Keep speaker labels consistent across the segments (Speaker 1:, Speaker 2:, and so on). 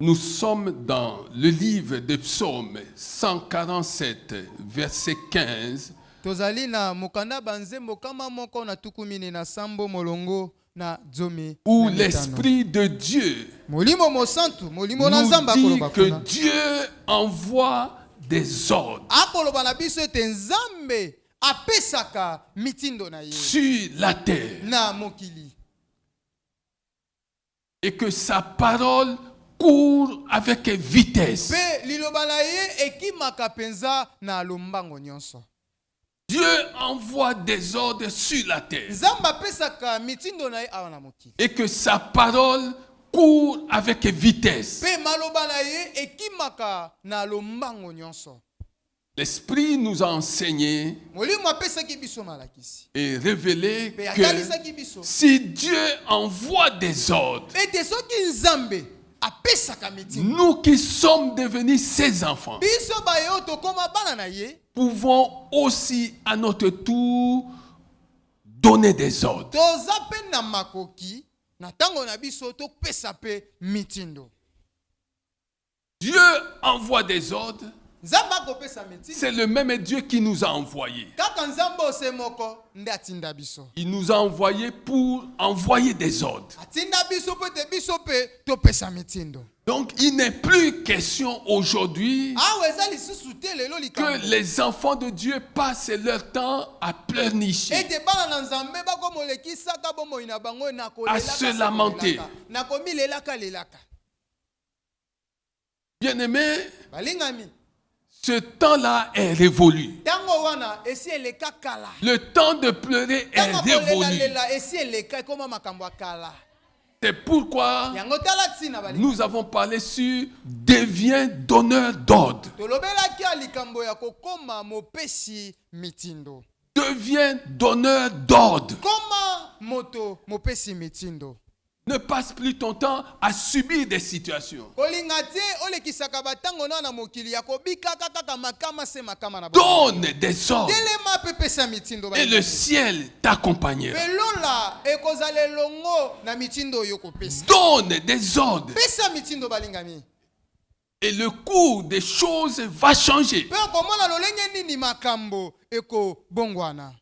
Speaker 1: Nous sommes dans le livre des psaumes 147, verset 15.
Speaker 2: Tozali na mokanda banzembo kama moko na tukumini na sambo molongo na zomi.
Speaker 1: Où l'Esprit de Dieu
Speaker 2: Molimo mosantu, molimo na
Speaker 1: nous
Speaker 2: nzamba
Speaker 1: dit
Speaker 2: koloba
Speaker 1: que
Speaker 2: kuna.
Speaker 1: Dieu envoie des ordres
Speaker 2: Akoloba na biso ete nzambe apesaka mitindo na ye
Speaker 1: sur la terre
Speaker 2: na mokili.
Speaker 1: et que sa parole court avec vitesse.
Speaker 2: Pe liloba na ye ekimaka penza na lombango nyonso.
Speaker 1: Dieu envoie des ordres sur la terre
Speaker 2: Nzambe apesaka mitindo na ye awa na mokili.
Speaker 1: et que sa parole court avec vitesse.
Speaker 2: Pe maloba na ye ekimaka na lombango nyonso.
Speaker 1: L'Esprit nous a enseigné
Speaker 2: Molimo apesaki biso malakisi.
Speaker 1: et révélé
Speaker 2: Pe
Speaker 1: que
Speaker 2: akalisaki biso.
Speaker 1: si Dieu envoie des ordres,
Speaker 2: Ete soki nzambe apesaka mitindo.
Speaker 1: nous qui sommes devenus ses enfants,
Speaker 2: Biso ba yo tokoma bana na ye.
Speaker 1: pouvons aussi à notre tour donner des ordres.
Speaker 2: Toza pe na makoki na tango na biso topesa pe mitindo.
Speaker 1: Dieu envoie des ordres.
Speaker 2: Nzambe akopesa mitindo.
Speaker 1: C'est le même Dieu qui nous a envoyés.
Speaker 2: Kaka nzambe ose moko nde atinda biso.
Speaker 1: Il nous a envoyés pour envoyer des ordres.
Speaker 2: Atinda biso pe te biso pe topesa mitindo.
Speaker 1: Donc il n'est plus question aujourd'hui
Speaker 2: Awe eza lisusu te lelo likambo.
Speaker 1: que les enfants de Dieu passent leur temps à pleurnicher,
Speaker 2: Ete bana na nzambe bakomolekisaka bomoi na bango na kolelaka.
Speaker 1: à se lamenter.
Speaker 2: Na komilelaka lelaka.
Speaker 1: Bien-aimés,
Speaker 2: Balingami.
Speaker 1: ce temps-là est révolu.
Speaker 2: Tango wana esi eleka kala.
Speaker 1: Le temps de pleurer est
Speaker 2: Tango kolela
Speaker 1: révolu.
Speaker 2: lela esi eleka koma makambo kala.
Speaker 1: C'est pourquoi
Speaker 2: Yango tala tsina balinga.
Speaker 1: nous avons parlé sur devient donneur d'ordre.
Speaker 2: Tolobelaki likambo ya kokoma mopesi mitindo.
Speaker 1: Devient donneur d'ordre.
Speaker 2: Koma moto mopesi mitindo.
Speaker 1: Ne passe plus ton temps à subir des situations.
Speaker 2: Kolinga te olekisaka batango na mokili ya kobika kaka makama se makama na
Speaker 1: Donne des ordres
Speaker 2: Telema pe pesa mitindo
Speaker 1: et le ciel t'accompagnera.
Speaker 2: Pelola ekozale longo na mitindo yo kopesa.
Speaker 1: Donne des ordres
Speaker 2: Pesa mitindo balingami.
Speaker 1: et le cours des choses va changer.
Speaker 2: Pe komona lolenge nini makambo eko bongwana.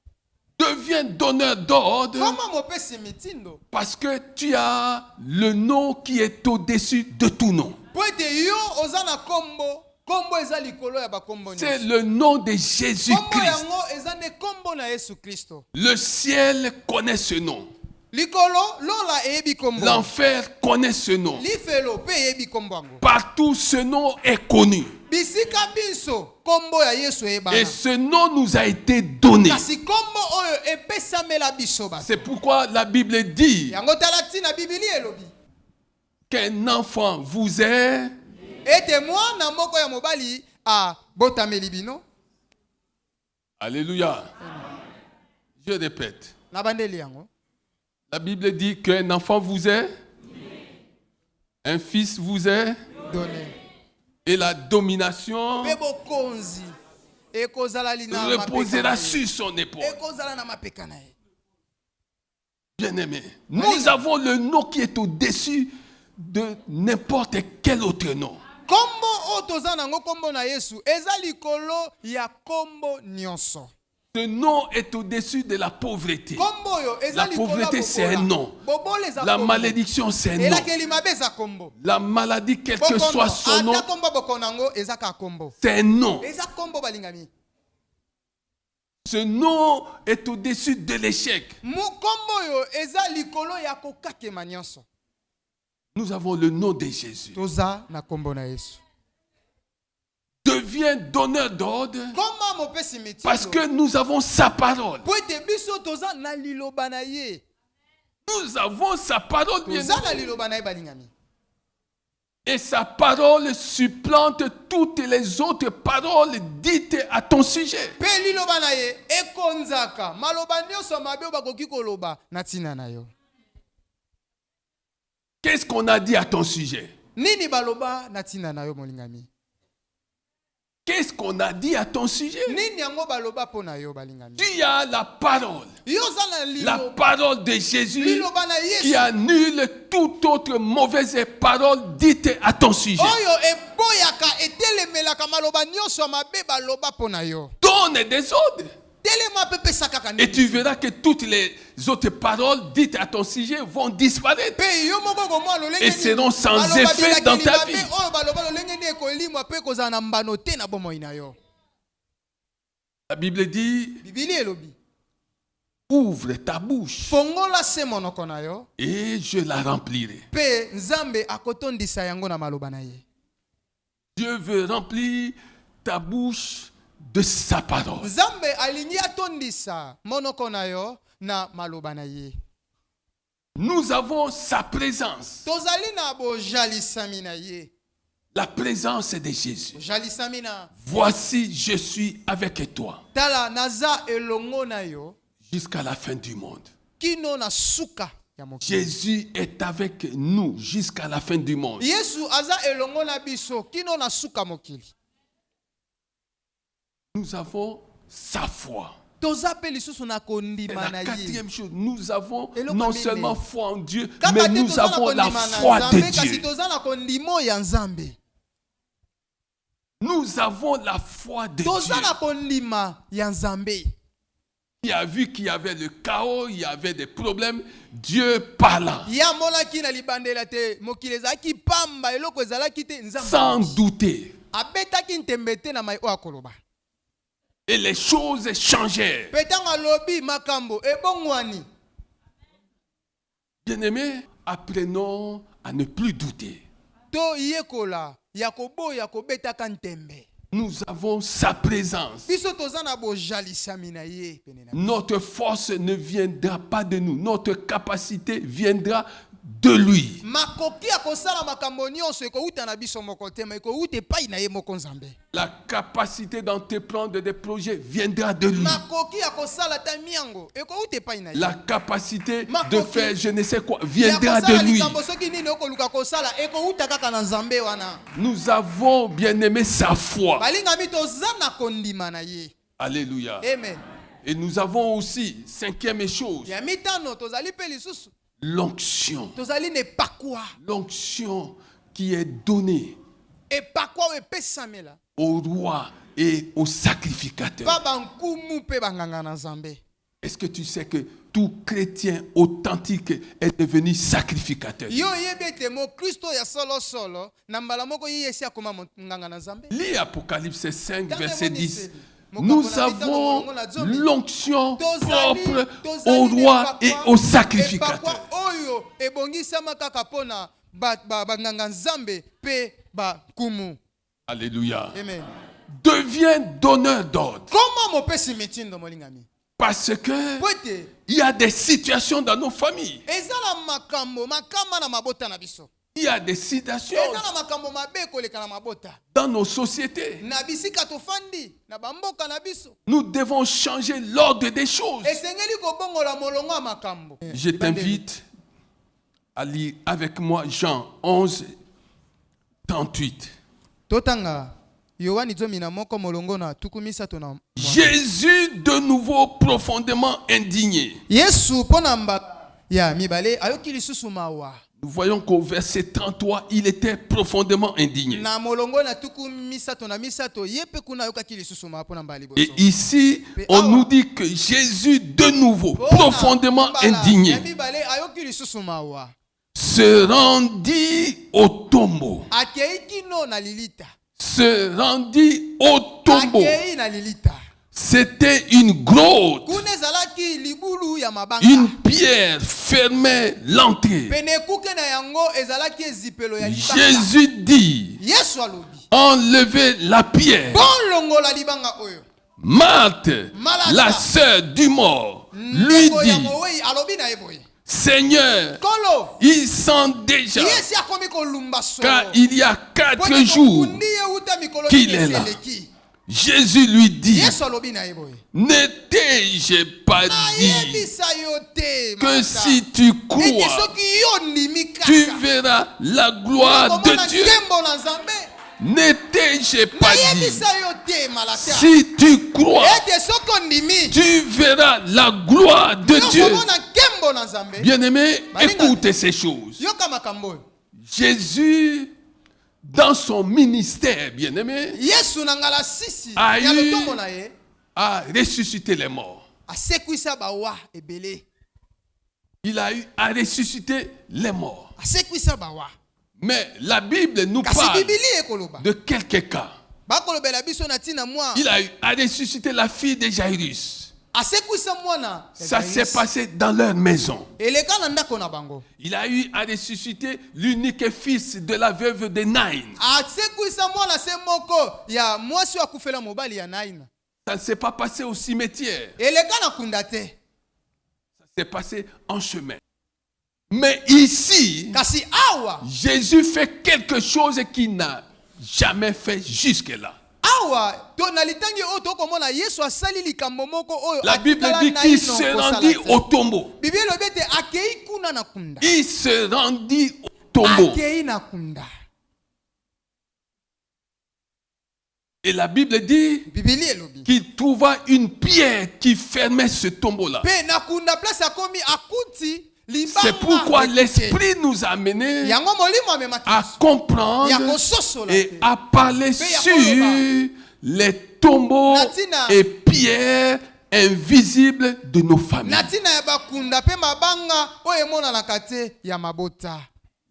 Speaker 1: Deviens donneur d'ordre
Speaker 2: Koma mopesi mitindo.
Speaker 1: parce que tu as le nom qui est au-dessus de tout nom.
Speaker 2: Po ete yo ozana kombo, kombo eza likolo ya bakombo
Speaker 1: C'est
Speaker 2: nyonso.
Speaker 1: le nom de
Speaker 2: Kombo
Speaker 1: Jésus-Christ.
Speaker 2: yango eza ne kombo na Yesu Kristo.
Speaker 1: Le ciel connaît ce nom.
Speaker 2: Likolo lola eyebi kombo.
Speaker 1: L'enfer connaît ce nom.
Speaker 2: Lifelo pe eyebi kombo yango.
Speaker 1: Partout, ce nom est connu.
Speaker 2: Bisika biso kombo ya Yesu eyebana.
Speaker 1: Et ce nom nous a été donné.
Speaker 2: Kasi kombo oyo epesamela biso ba.
Speaker 1: C'est pourquoi la Bible dit
Speaker 2: Yango tala tina Bibili elobi.
Speaker 1: qu'un enfant vous est
Speaker 2: Ete mwana moko ya mobali a botameli bino.
Speaker 1: Alléluia. Je répète.
Speaker 2: Na bandeli yango.
Speaker 1: La Bible dit qu'un enfant vous est, un fils vous est,
Speaker 2: Donné.
Speaker 1: et la domination
Speaker 2: Pe bokonzi ekozala lina
Speaker 1: reposera sur son épaule.
Speaker 2: ekozala na mapeka na ye.
Speaker 1: Bien-aimé, nous avons le nom qui est au-dessus de n'importe quel autre nom.
Speaker 2: Kombo o toza nango kombo na Yesu eza likolo ya kombo nyonso.
Speaker 1: Ce nom est au-dessus de la pauvreté.
Speaker 2: Kombo yo eza
Speaker 1: La
Speaker 2: likolo
Speaker 1: pauvreté, c'est un nom.
Speaker 2: Bobole eza
Speaker 1: La
Speaker 2: kombo.
Speaker 1: malédiction, c'est un nom.
Speaker 2: Elakeli mabe eza kombo.
Speaker 1: La maladie, quel que soit son nom,
Speaker 2: Ata kombo bokonango eza ka kombo.
Speaker 1: c'est un nom.
Speaker 2: Eza kombo balingami.
Speaker 1: Ce nom est au-dessus de l'échec.
Speaker 2: Mu kombo yo eza likolo ya kokakema nyonso.
Speaker 1: Nous avons le nom de Jésus.
Speaker 2: Toza na kombo na Yesu.
Speaker 1: Deviens donneur d'ordre
Speaker 2: Koma mopesi mitindo.
Speaker 1: parce que nous avons sa parole.
Speaker 2: Po ete biso toza na liloba na ye.
Speaker 1: Nous avons sa parole, bien
Speaker 2: Toza na
Speaker 1: aimé.
Speaker 2: liloba na ye balingami.
Speaker 1: Et sa parole supplante toutes les autres paroles dites à ton sujet.
Speaker 2: Pe liloba na ye ekonzaka maloba nyonso mabe oyo bakoki koloba na tina na yo.
Speaker 1: Qu'est-ce qu'on a dit à ton sujet?
Speaker 2: Nini baloba na tina na yo molingami?
Speaker 1: Qu'est-ce qu'on a dit à ton sujet?
Speaker 2: nini yango baloba mpo na yo balingami?
Speaker 1: Tu as la parole.
Speaker 2: Yo oza na
Speaker 1: La parole de Jésus
Speaker 2: liloba na
Speaker 1: qui
Speaker 2: Yesu
Speaker 1: annule toute autre mauvaise parole dite à ton sujet.
Speaker 2: oyo eboyaka etelemelaka maloba nyonso ya mabe baloba mpo na yo.
Speaker 1: Donne des ordres.
Speaker 2: Telema mpe pesa kaka
Speaker 1: Et tu
Speaker 2: nini.
Speaker 1: verras que toutes les autres paroles dites à ton sujet vont disparaître
Speaker 2: Mpe yo moko komwa lolenge
Speaker 1: et seront sans effet dans ta vie.
Speaker 2: oyo baloba lolenge nini ekolimwa mpe kozala na mbano te na bomoi na yo.
Speaker 1: La Bible dit,
Speaker 2: Bibili elobi
Speaker 1: ouvre ta bouche
Speaker 2: fongola se monoko na yo
Speaker 1: et je la remplirai.
Speaker 2: mpe nzambe akotondisa yango na maloba na ye.
Speaker 1: Dieu veut remplir ta bouche de sa parole.
Speaker 2: Nzambe alingi atondisa monoko na yo na maloba na ye.
Speaker 1: Nous avons sa présence.
Speaker 2: Tozali na bojalisami na ye.
Speaker 1: La présence de Jésus.
Speaker 2: Bojalisami na
Speaker 1: Voici, je suis avec toi
Speaker 2: tala naza elongo na yo
Speaker 1: jusqu'à la fin du monde.
Speaker 2: kino na suka ya mokili.
Speaker 1: Jésus est avec nous jusqu'à la fin du monde.
Speaker 2: Yesu aza elongo na biso kino na suka mokili.
Speaker 1: Nous avons sa foi.
Speaker 2: Toza pe lisusu na
Speaker 1: Et
Speaker 2: kondima na
Speaker 1: la
Speaker 2: ye.
Speaker 1: quatrième chose, nous avons
Speaker 2: Et le
Speaker 1: non
Speaker 2: premier.
Speaker 1: seulement foi en Dieu,
Speaker 2: Kaka
Speaker 1: mais
Speaker 2: te
Speaker 1: nous
Speaker 2: toza na
Speaker 1: avons la
Speaker 2: kondima na
Speaker 1: foi de
Speaker 2: Nzambe, kasi
Speaker 1: Dieu.
Speaker 2: toza na kondimo ya Nzambe.
Speaker 1: Nous avons la foi de
Speaker 2: Toza
Speaker 1: Dieu.
Speaker 2: na kondima ya Nzambe.
Speaker 1: Il a vu qu'il y avait le chaos, il y avait des problèmes. Dieu parla
Speaker 2: Ya monaki na libandela te mokili ezalaki pamba eloko ezalaki te Nzambe.
Speaker 1: sans douter.
Speaker 2: Abetaki ntembe te na mai oyo akoloba.
Speaker 1: Et les choses changèrent.
Speaker 2: Pe ntango alobi makambo ebongwani.
Speaker 1: Bien-aimés, apprenons à ne plus douter.
Speaker 2: To yekola ya koboya kobetaka ntembe.
Speaker 1: Nous avons sa présence.
Speaker 2: Biso toza na bojalisami na ye pene na.
Speaker 1: Notre force ne viendra pas de nous. Notre capacité viendra de lui.
Speaker 2: Makoki akosala makambo nyonso ekouta na biso moko te, ekouta epai na ye moko Nzambe.
Speaker 1: La capacité d'entreprendre des projets viendra de lui.
Speaker 2: Makoki akosala ta miango ekouta epai na ye.
Speaker 1: La capacité de
Speaker 2: Makoki.
Speaker 1: faire je ne sais quoi
Speaker 2: Ya
Speaker 1: viendra de
Speaker 2: kosala
Speaker 1: lui.
Speaker 2: likambo soki nini okoluka kosala ekouta kaka na Nzambe wana.
Speaker 1: Nous avons bien aimé sa foi.
Speaker 2: Balingami toza na kondima na ye.
Speaker 1: Alléluia.
Speaker 2: Amen.
Speaker 1: Et nous avons aussi, cinquième chose,
Speaker 2: Ya mitano tozali pe lisusu.
Speaker 1: l'onction.
Speaker 2: Tozali ne pakwa.
Speaker 1: L'onction qui est donnée
Speaker 2: E pakwa o epesamela.
Speaker 1: au roi et au sacrificateur.
Speaker 2: Pa bankumu pe banganga na Nzambe.
Speaker 1: Est-ce que tu sais que tout chrétien authentique est devenu sacrificateur?
Speaker 2: Yo yebete mo Kristo ya solo solo na mbala moko yesi akoma nganga na Nzambe.
Speaker 1: Lis Apocalypse 5,
Speaker 2: Dans
Speaker 1: verset
Speaker 2: les
Speaker 1: 10.
Speaker 2: moniseli.
Speaker 1: Nous avons l'onction propre au roi et au sacrificateur.
Speaker 2: Oyo ebongisama kaka pona banganga Nzambe pe bakumu.
Speaker 1: Alléluia.
Speaker 2: Amen.
Speaker 1: Deviens donneur d'ordre.
Speaker 2: Comment mopesi mitindo molingami?
Speaker 1: Parce que
Speaker 2: Poete
Speaker 1: il y a des situations dans nos familles.
Speaker 2: ezala makambo makama na mabota na biso.
Speaker 1: Il y a des situations
Speaker 2: Ezala makambo mabe koleka na mabota.
Speaker 1: dans nos sociétés.
Speaker 2: Na bisika tofandi na bamboka na biso.
Speaker 1: Nous devons changer l'ordre des choses.
Speaker 2: Esengeli kobongola molongo ya makambo.
Speaker 1: Je t'invite à lire avec moi Jean 11, 38.
Speaker 2: Totanga Yohani zomina moko molongo na tukumisato na
Speaker 1: Jésus de nouveau profondément indigné.
Speaker 2: Yesu pona mba ya mibale ayoki lisusu mawa.
Speaker 1: Nous voyons qu'au verset 33, il était profondément indigné.
Speaker 2: Na molongo na tukumisato na misato yepe kuna ayokaki lisusu mawa pona mbali boso.
Speaker 1: Et ici, on nous dit que Jésus de nouveau profondément indigné
Speaker 2: Ya mibale ayoki lisusu mawa.
Speaker 1: se rendit au tombeau.
Speaker 2: Akeiki no na lilita.
Speaker 1: Se rendit au tombeau.
Speaker 2: Akei na lilita.
Speaker 1: C'était une grotte.
Speaker 2: Kuna zalaki libulu ya mabanga.
Speaker 1: Une pierre fermait l'entrée.
Speaker 2: Pene kuke na yango ezalaki ezipelo ya libanga.
Speaker 1: Jésus dit,
Speaker 2: Yesu alobi.
Speaker 1: enlevez la pierre.
Speaker 2: Bolongo la libanga oyo.
Speaker 1: Marthe, la sœur du mort, lui
Speaker 2: Ndeko ya
Speaker 1: dit,
Speaker 2: mowei alobi na eboye.
Speaker 1: Seigneur,
Speaker 2: Kolo.
Speaker 1: il sent déjà,
Speaker 2: Yesi akomi kolumba solo.
Speaker 1: car il y a 4
Speaker 2: Pone
Speaker 1: jours
Speaker 2: kokundi ye uta mikolo
Speaker 1: qu'il
Speaker 2: nyonso
Speaker 1: est là.
Speaker 2: eleki.
Speaker 1: Jésus lui dit,
Speaker 2: Yesu alobi na yeboye.
Speaker 1: ne t'ai-je pas dit
Speaker 2: Ayebisa yo te
Speaker 1: que
Speaker 2: Martha.
Speaker 1: si tu
Speaker 2: Ete
Speaker 1: crois,
Speaker 2: soki yo ndimi kaka.
Speaker 1: tu verras la gloire
Speaker 2: Okomona
Speaker 1: de Dieu?
Speaker 2: nzembo na Nzambe.
Speaker 1: Ne t'ai-je pas dit,
Speaker 2: nayebisa yo te malata
Speaker 1: si tu crois,
Speaker 2: ete soki ondimi
Speaker 1: tu verras la gloire de Dieu.
Speaker 2: yokomona nkembo na Nzambe.
Speaker 1: Bien-aimé, écoutez ces choses.
Speaker 2: Yoka makambo oyo.
Speaker 1: Jésus, dans son ministère, bien-aimé,
Speaker 2: Yesu na ngala sisi
Speaker 1: a
Speaker 2: ya
Speaker 1: eu
Speaker 2: lotombo na ye
Speaker 1: à ressusciter les morts.
Speaker 2: asekwisa bawa ebele,
Speaker 1: Il a eu à ressusciter les morts.
Speaker 2: asekwisa bawa.
Speaker 1: Mais la Bible nous
Speaker 2: Kasi
Speaker 1: parle
Speaker 2: bibili ekoloba
Speaker 1: de quelques cas.
Speaker 2: bakolobela biso na ntina mwa
Speaker 1: Il a eu à ressusciter la fille de Jairus.
Speaker 2: asekwisa mwana
Speaker 1: Ça s'est passé dans leur maison.
Speaker 2: eleka na ndako na bango.
Speaker 1: Il a eu à ressusciter l'unique fils de la veuve de Naïn.
Speaker 2: asekwisa mwana se moko ya mwasi wa kufela mobali ya Naina.
Speaker 1: Ça ne s'est pas passé au cimetière.
Speaker 2: eleka na kunda te,
Speaker 1: Ça s'est passé en chemin. Mais ici,
Speaker 2: kasi awa
Speaker 1: Jésus fait quelque chose qu'il n'a jamais fait jusque-là.
Speaker 2: awa to na litangi oyo tokomona Yesu asali likambo moko oyo
Speaker 1: La Bible
Speaker 2: atikala
Speaker 1: dit
Speaker 2: na
Speaker 1: qu'il
Speaker 2: ino
Speaker 1: se
Speaker 2: kosala
Speaker 1: rendit
Speaker 2: te.
Speaker 1: au tombeau.
Speaker 2: Bible elobi ete akei kuna na kunda,
Speaker 1: Il se rendit au tombeau.
Speaker 2: akei na kunda.
Speaker 1: Et la Bible dit
Speaker 2: Bibili elobi
Speaker 1: qu'il trouva une pierre qui fermait ce tombeau-là.
Speaker 2: pe na kunda place akomi akuti limbanga.
Speaker 1: C'est pourquoi
Speaker 2: ekute.
Speaker 1: l'Esprit nous a amenés
Speaker 2: yango molimo amemaki
Speaker 1: à
Speaker 2: biso.
Speaker 1: comprendre
Speaker 2: ya kososola
Speaker 1: et
Speaker 2: te.
Speaker 1: à parler sur les tombeaux
Speaker 2: Natina.
Speaker 1: et pierres invisibles de nos familles.
Speaker 2: na ntina ya bakunda pe mabanga oyo emonanaka te ya mabota.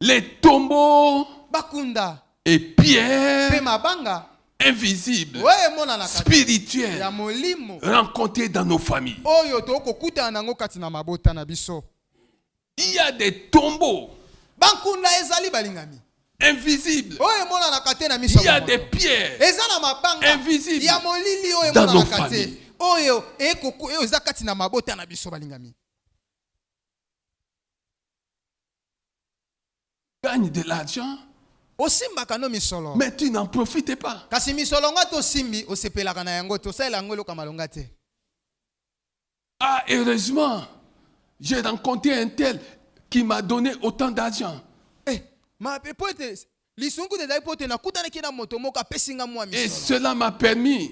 Speaker 1: Les tombeaux
Speaker 2: bakunda
Speaker 1: et
Speaker 2: pe
Speaker 1: pierres
Speaker 2: mabanga
Speaker 1: invisibles,
Speaker 2: oyo emonanaka te ya
Speaker 1: spirituels,
Speaker 2: molimo
Speaker 1: rencontrés dans nos familles.
Speaker 2: oyo tokokutana nango kati na mabota na biso.
Speaker 1: Il y a des tombeaux
Speaker 2: bankunda ezali balingami
Speaker 1: invisibles.
Speaker 2: oyo emonanaka te na miso
Speaker 1: Il y a
Speaker 2: ya
Speaker 1: des
Speaker 2: moto.
Speaker 1: pierres
Speaker 2: eza na mabanga
Speaker 1: invisibles
Speaker 2: ya molili oyo
Speaker 1: dans nos
Speaker 2: emonanaka te
Speaker 1: familles.
Speaker 2: oyo oyo eza kati na mabota na biso balingami.
Speaker 1: Gagne de l'argent,
Speaker 2: osimbaka no misolo
Speaker 1: mais tu n'en profites pas.
Speaker 2: kasi misolo ngo tosimbi osepelaka na yango tosalela yango eloka malonga te.
Speaker 1: Ah, heureusement, j'ai rencontré un tel qui m'a donné autant d'argent.
Speaker 2: po ete lisungu te ezali po ete nakutanaki na moto moko apesinga mwa
Speaker 1: Et
Speaker 2: misolo
Speaker 1: cela m'a permis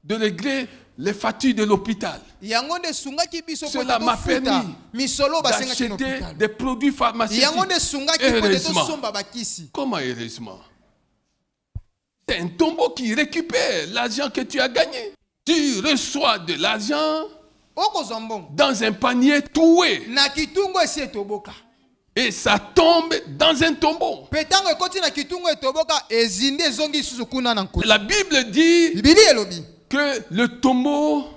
Speaker 1: de régler les factures de l'hôpital,
Speaker 2: yango nde esungaki biso po
Speaker 1: Cela
Speaker 2: ete
Speaker 1: m'a
Speaker 2: tofuta
Speaker 1: permis
Speaker 2: misolo basengaki na
Speaker 1: d'acheter
Speaker 2: hôpital.
Speaker 1: des produits pharmaceutiques.
Speaker 2: yango nde esungaki po ete
Speaker 1: Heureusement.
Speaker 2: tosomba bakisi.
Speaker 1: Comment heureusement? C'est un tombeau qui récupère l'argent que tu as gagné. Tu reçois de l'argent
Speaker 2: okozwa mbongo
Speaker 1: dans un panier troué
Speaker 2: na kitungo esi etoboka
Speaker 1: et ça tombe dans un tombeau.
Speaker 2: mpe ntango ekoti na kitungo etoboka ezindi ezongi lisusu kuna na nkota.
Speaker 1: La Bible dit
Speaker 2: bibili elobi
Speaker 1: que le tombeau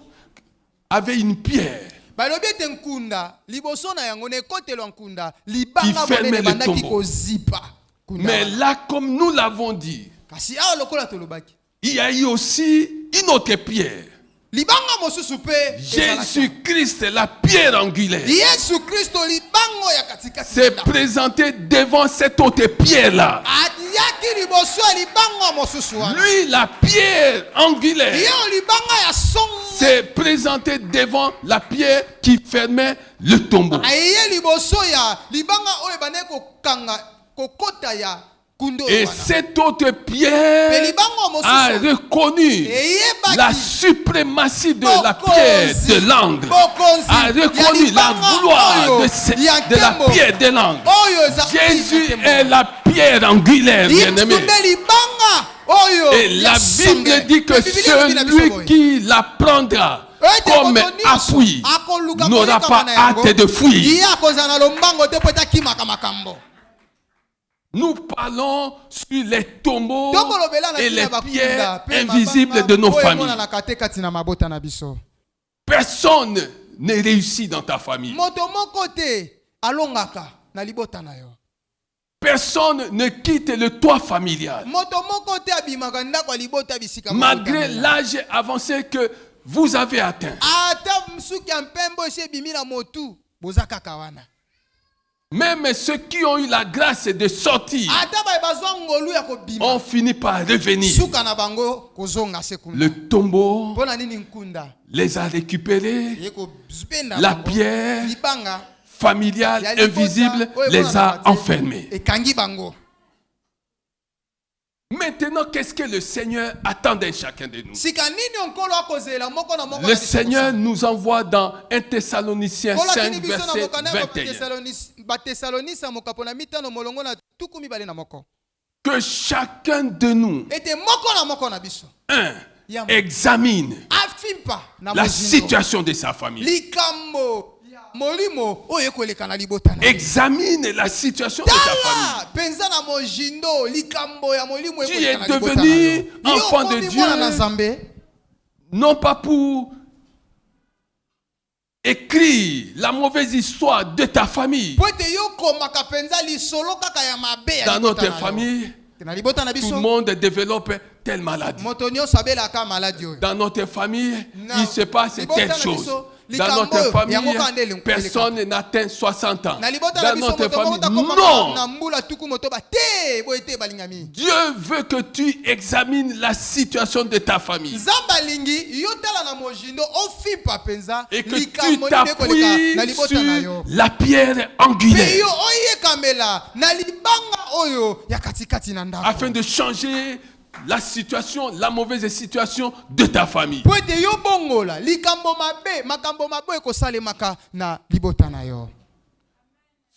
Speaker 1: avait une pierre
Speaker 2: balobi ete nkunda liboso na yango na ekotelo ya nkunda libanga
Speaker 1: Qui fermait
Speaker 2: monene
Speaker 1: le
Speaker 2: ebandaki
Speaker 1: tombeau.
Speaker 2: kozipa nkunda
Speaker 1: Mais
Speaker 2: wana.
Speaker 1: là, comme nous l'avons dit,
Speaker 2: kasi awa lokola tolobaki
Speaker 1: il y a eu aussi une autre pierre.
Speaker 2: libanga mosusu mpe ezalaki.
Speaker 1: Jésus-Christ, la pierre angulaire,
Speaker 2: yesu kristo libango ya katikati
Speaker 1: s'est
Speaker 2: na-
Speaker 1: présenté devant cette autre pierre-là.
Speaker 2: ayaki liboso ya libanga mosusu wana.
Speaker 1: Lui, la pierre angulaire,
Speaker 2: yo libanga ya songo
Speaker 1: s'est présenté devant la pierre qui fermait le tombeau.
Speaker 2: aye liboso ya libanga oyo ebandaki kokanga kokota ya kundo
Speaker 1: Et
Speaker 2: wana.
Speaker 1: cette autre pierre a reconnu la suprématie de la pierre de l'angle, a reconnu la gloire de la pierre de l'angle. Jésus est la pierre angulaire, bien-aimé. Et la Bible dit que celui qui la prendra comme appui n'aura pas hâte de fuir. Nous parlons sur les tombeaux et les pierres invisibles de nos familles. Personne ne réussit dans ta famille. Personne ne quitte le toit familial. Malgré l'âge avancé que vous avez atteint. Même ceux qui ont eu la grâce de sortir ont fini par revenir. Le tombeau les a récupérés. La pierre familiale invisible les a enfermés. Maintenant, qu'est-ce que le Seigneur attend d'un chacun de nous? Le Seigneur nous envoie dans 1 Thessaloniciens 5, verset 21. Que chacun de nous examine la situation de sa famille. Examine la situation de ta famille. Tu es devenu enfant de Dieu, non pas pour écrire la mauvaise histoire de ta famille. Dans notre famille, tout le monde développe telle maladie. Dans notre famille, il se passe telle chose. Dans notre famille, personne n'atteint 60 ans. Dans notre famille, non. Dieu veut que tu examines la situation de ta famille. Et que tu t'appuies sur la pierre angulaire. Afin de changer la situation, la mauvaise situation de ta famille.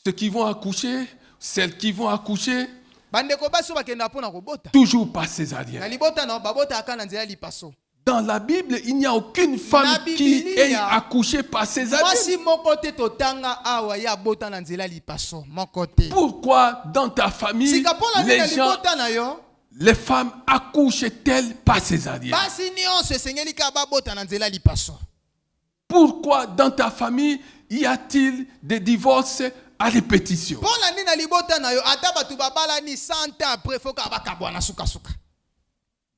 Speaker 1: Ceux qui vont accoucher, celles qui vont accoucher, toujours par césarienne. Dans la Bible, il n'y a aucune femme qui ait accouché par césarienne. Pourquoi dans ta famille, les femmes accouchent-elles par césarienne? Pourquoi dans ta famille y a-t-il des divorces à répétition?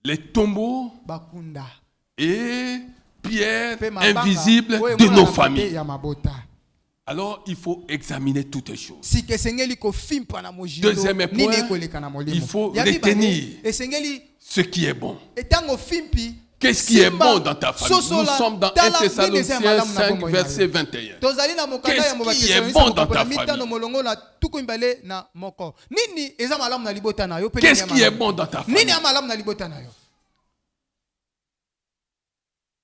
Speaker 1: Les tombeaux et pierres invisibles de nos familles. Alors, il faut examiner toutes les choses. Deuxième point, il faut retenir ce qui est bon. Qu'est-ce qui est bon dans ta famille? Nous sommes dans 1 Thessaloniciens 5, verset 21. Qu'est-ce qui est bon dans ta famille? Qu'est-ce qui est bon dans ta famille?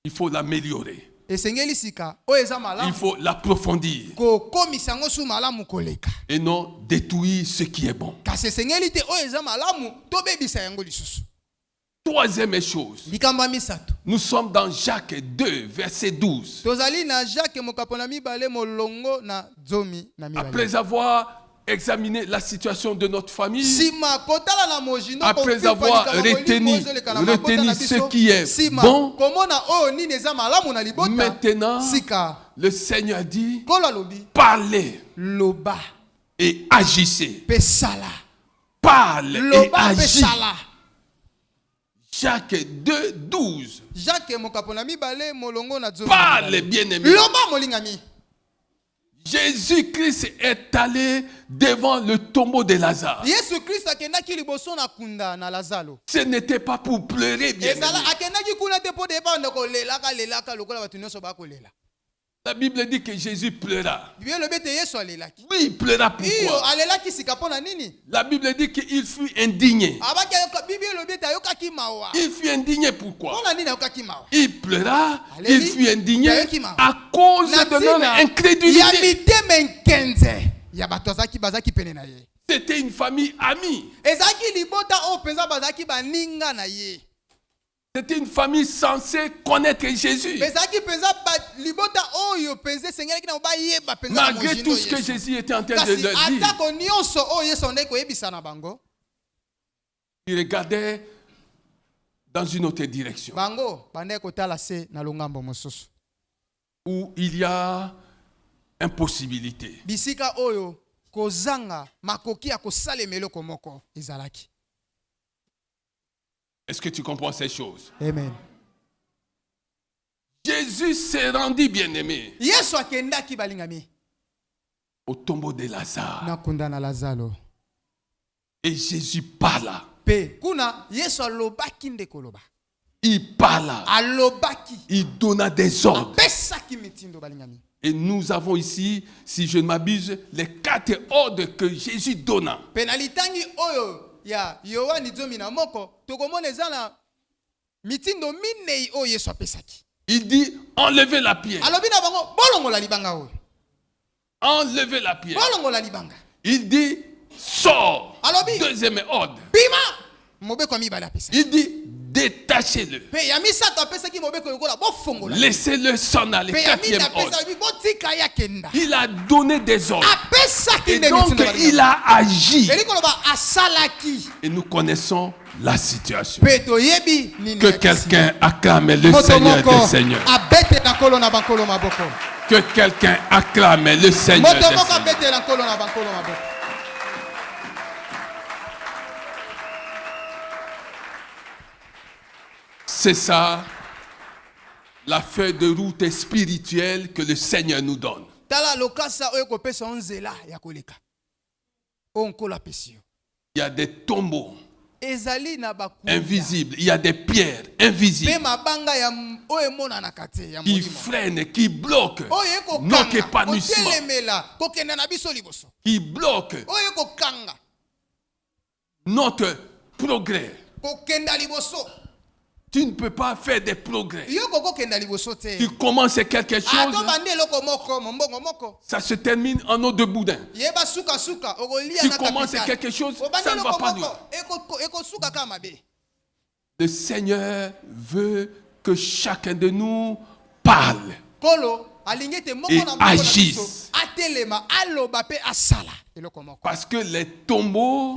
Speaker 1: Il faut l'améliorer. Il faut l'approfondir. Et non détruire ce qui est bon. Troisième chose. Nous sommes dans Jacques 2, verset 12. Après avoir examiner la situation de notre famille, après avoir retenu ce qui est bon, maintenant le Seigneur dit parlez et agissez. Parle et agis. Jacques 2, 12. Parle, bien-aimé. Jésus-Christ est allé devant le tombeau de Lazare. Ce n'était pas pour pleurer, bien-aimé. La Bible dit que Jésus pleura. Oui, il pleura pourquoi? La Bible dit qu'il fut indigné. Il fut indigné pourquoi? Il pleura, il fut indigné à cause de leur incrédulité. C'était une famille amie. C'était une famille censée connaître Jésus. Malgré tout ce que Jésus était en train de leur dire, il regardait dans une autre direction. Où il y a impossibilité. Est-ce que tu comprends ces choses?
Speaker 2: Amen.
Speaker 1: Jésus s'est rendu, bien-aimé, au tombeau de Lazare. Et Jésus parla. Il parla. Il donna des ordres. Et nous avons ici, si je ne m'abuse, les 4 ordres que Jésus donna.
Speaker 2: ya Yohani zomi na moko tokomona ezana mitindo minei o Yesu apesaki.
Speaker 1: Il dit enlevez la pierre.
Speaker 2: Alobi na bango bolongola libanga oyo.
Speaker 1: Enlevez la pierre.
Speaker 2: Bolongola libanga.
Speaker 1: Il dit sors.
Speaker 2: Alobi
Speaker 1: deuxième ordre.
Speaker 2: Bima mobeko mibala apesaki.
Speaker 1: Il dit détachez-le.
Speaker 2: Pe ya misato apesaki mobeko yokola bofongola.
Speaker 1: Laissez-le s'en aller. Quatrième ordre.
Speaker 2: Botika ya kenda.
Speaker 1: Il a donné des ordres.
Speaker 2: Apesaki
Speaker 1: Et donc il a agi.
Speaker 2: Elikoloba asalaki.
Speaker 1: Et nous connaissons la situation.
Speaker 2: Peto yebi nini.
Speaker 1: Que quelqu'un acclame le Seigneur des Seigneurs.
Speaker 2: Abete na kolo na bankolo maboko.
Speaker 1: Que quelqu'un acclame le Seigneur des Seigneurs.
Speaker 2: Abete na kolo na bankolo maboko.
Speaker 1: C'est ça, la feuille de route spirituelle que le Seigneur nous donne. Il y a des tombeaux invisibles, il y a des pierres invisibles qui freinent, qui bloquent notre épanouissement, qui bloquent notre progrès. Tu ne peux pas faire des progrès. Tu commences quelque chose, ça se termine en eau de boudin. Tu commences quelque chose, ça ne va pas loin. Le Seigneur veut que chacun de nous parle et agisse. Parce que les tombeaux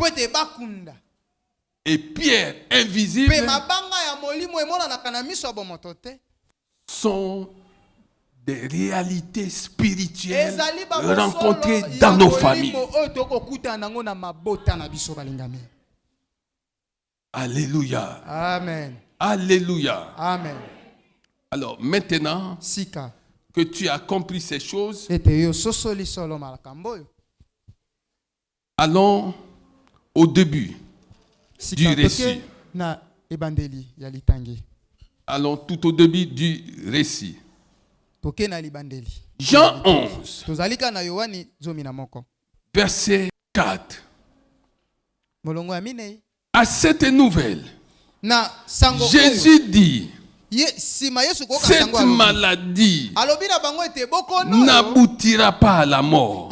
Speaker 1: et pierres invisibles sont des réalités spirituelles rencontrées dans nos familles. Alléluia.
Speaker 2: Amen.
Speaker 1: Alléluia.
Speaker 2: Amen.
Speaker 1: Alors maintenant que tu as compris ces choses, allons au début du récit. Allons tout au début du récit. Jean 11, verset 4. À cette nouvelle, Jésus dit, cette maladie n'aboutira pas à la mort.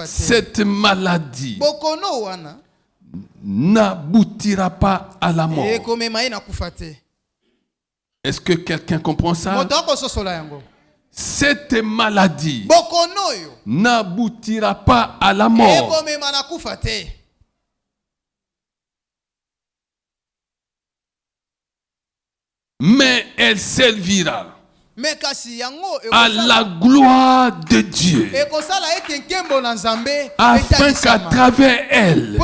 Speaker 1: Cette maladie n'aboutira pas à la mort. Est-ce que quelqu'un comprend ça? Cette maladie n'aboutira pas à la mort. Mais elle servira à la gloire de Dieu, afin qu'à travers elle,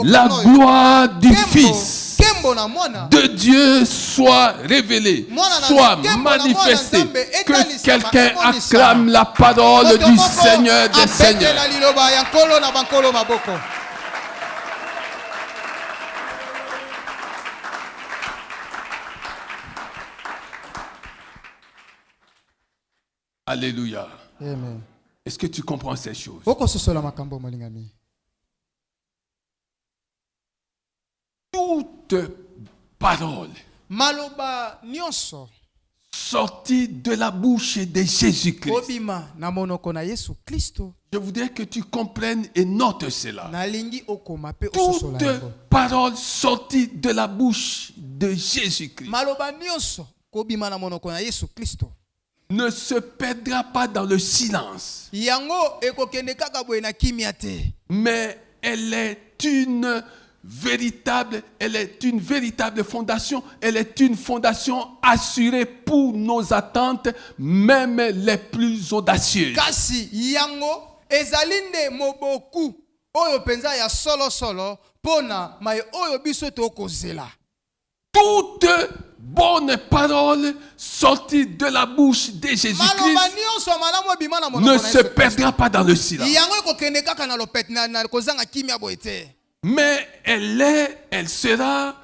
Speaker 1: la gloire du Fils de Dieu soit révélée, soit manifestée. Que quelqu'un acclame la parole du Seigneur des Seigneurs. Alléluia.
Speaker 2: Amen.
Speaker 1: Est-ce que tu comprends ces choses? Toute parole sortie de la bouche de Jésus-Christ. Je voudrais que tu comprennes et notes cela. Toute parole sortie de la bouche de Jésus-Christ ne se perdra pas dans le silence. Mais elle est une véritable fondation. Elle est une fondation assurée pour nos attentes, même les plus audacieuses. Toute bonne parole sortie de la bouche de Jésus-Christ ne se perdra pas dans le silence. Mais elle sera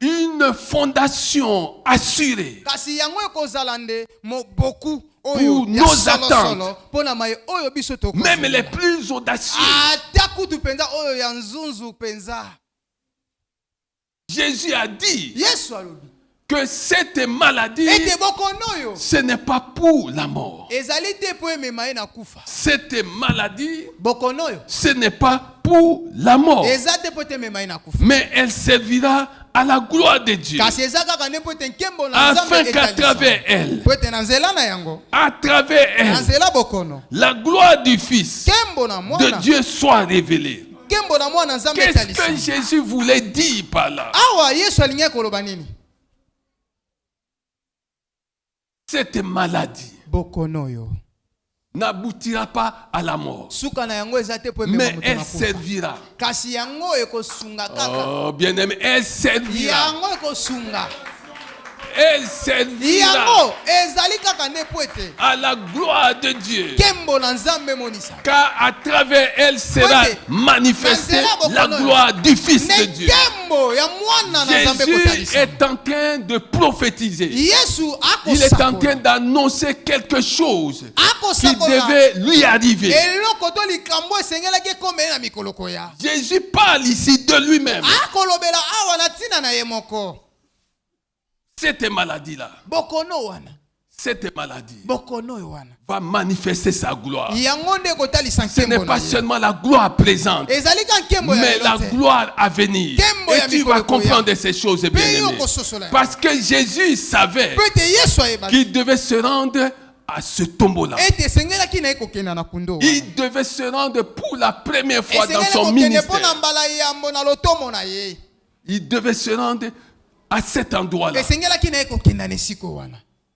Speaker 1: une fondation assurée pour nos attentes, même les plus audacieux. Jésus a dit que cette maladie, ce n'est pas pour la mort. Cette maladie, ce n'est pas pour la mort, mais elle servira à la gloire de Dieu, afin qu'à travers elle, la gloire du Fils de Dieu soit révélée. Qu'est-ce que Jésus voulait dire par là? Cette maladie n'aboutira pas à la mort, mais elle servira. Oh, bien-aimé, elle servira. Elle servira à la gloire de Dieu, car à travers elle sera manifestée la gloire du Fils de Dieu. Jésus est en train de prophétiser. Il est en train d'annoncer quelque chose qui devait lui arriver. Jésus parle ici de lui-même. Cette maladie-là, cette maladie va manifester sa gloire. Ce n'est pas seulement la gloire présente, mais la gloire à venir. Et tu vas comprendre ces choses, bien-aimés. Parce que Jésus savait qu'il devait se rendre à ce tombeau-là. Il devait se rendre pour la première fois dans son ministère. Il devait se rendre à cet endroit-là.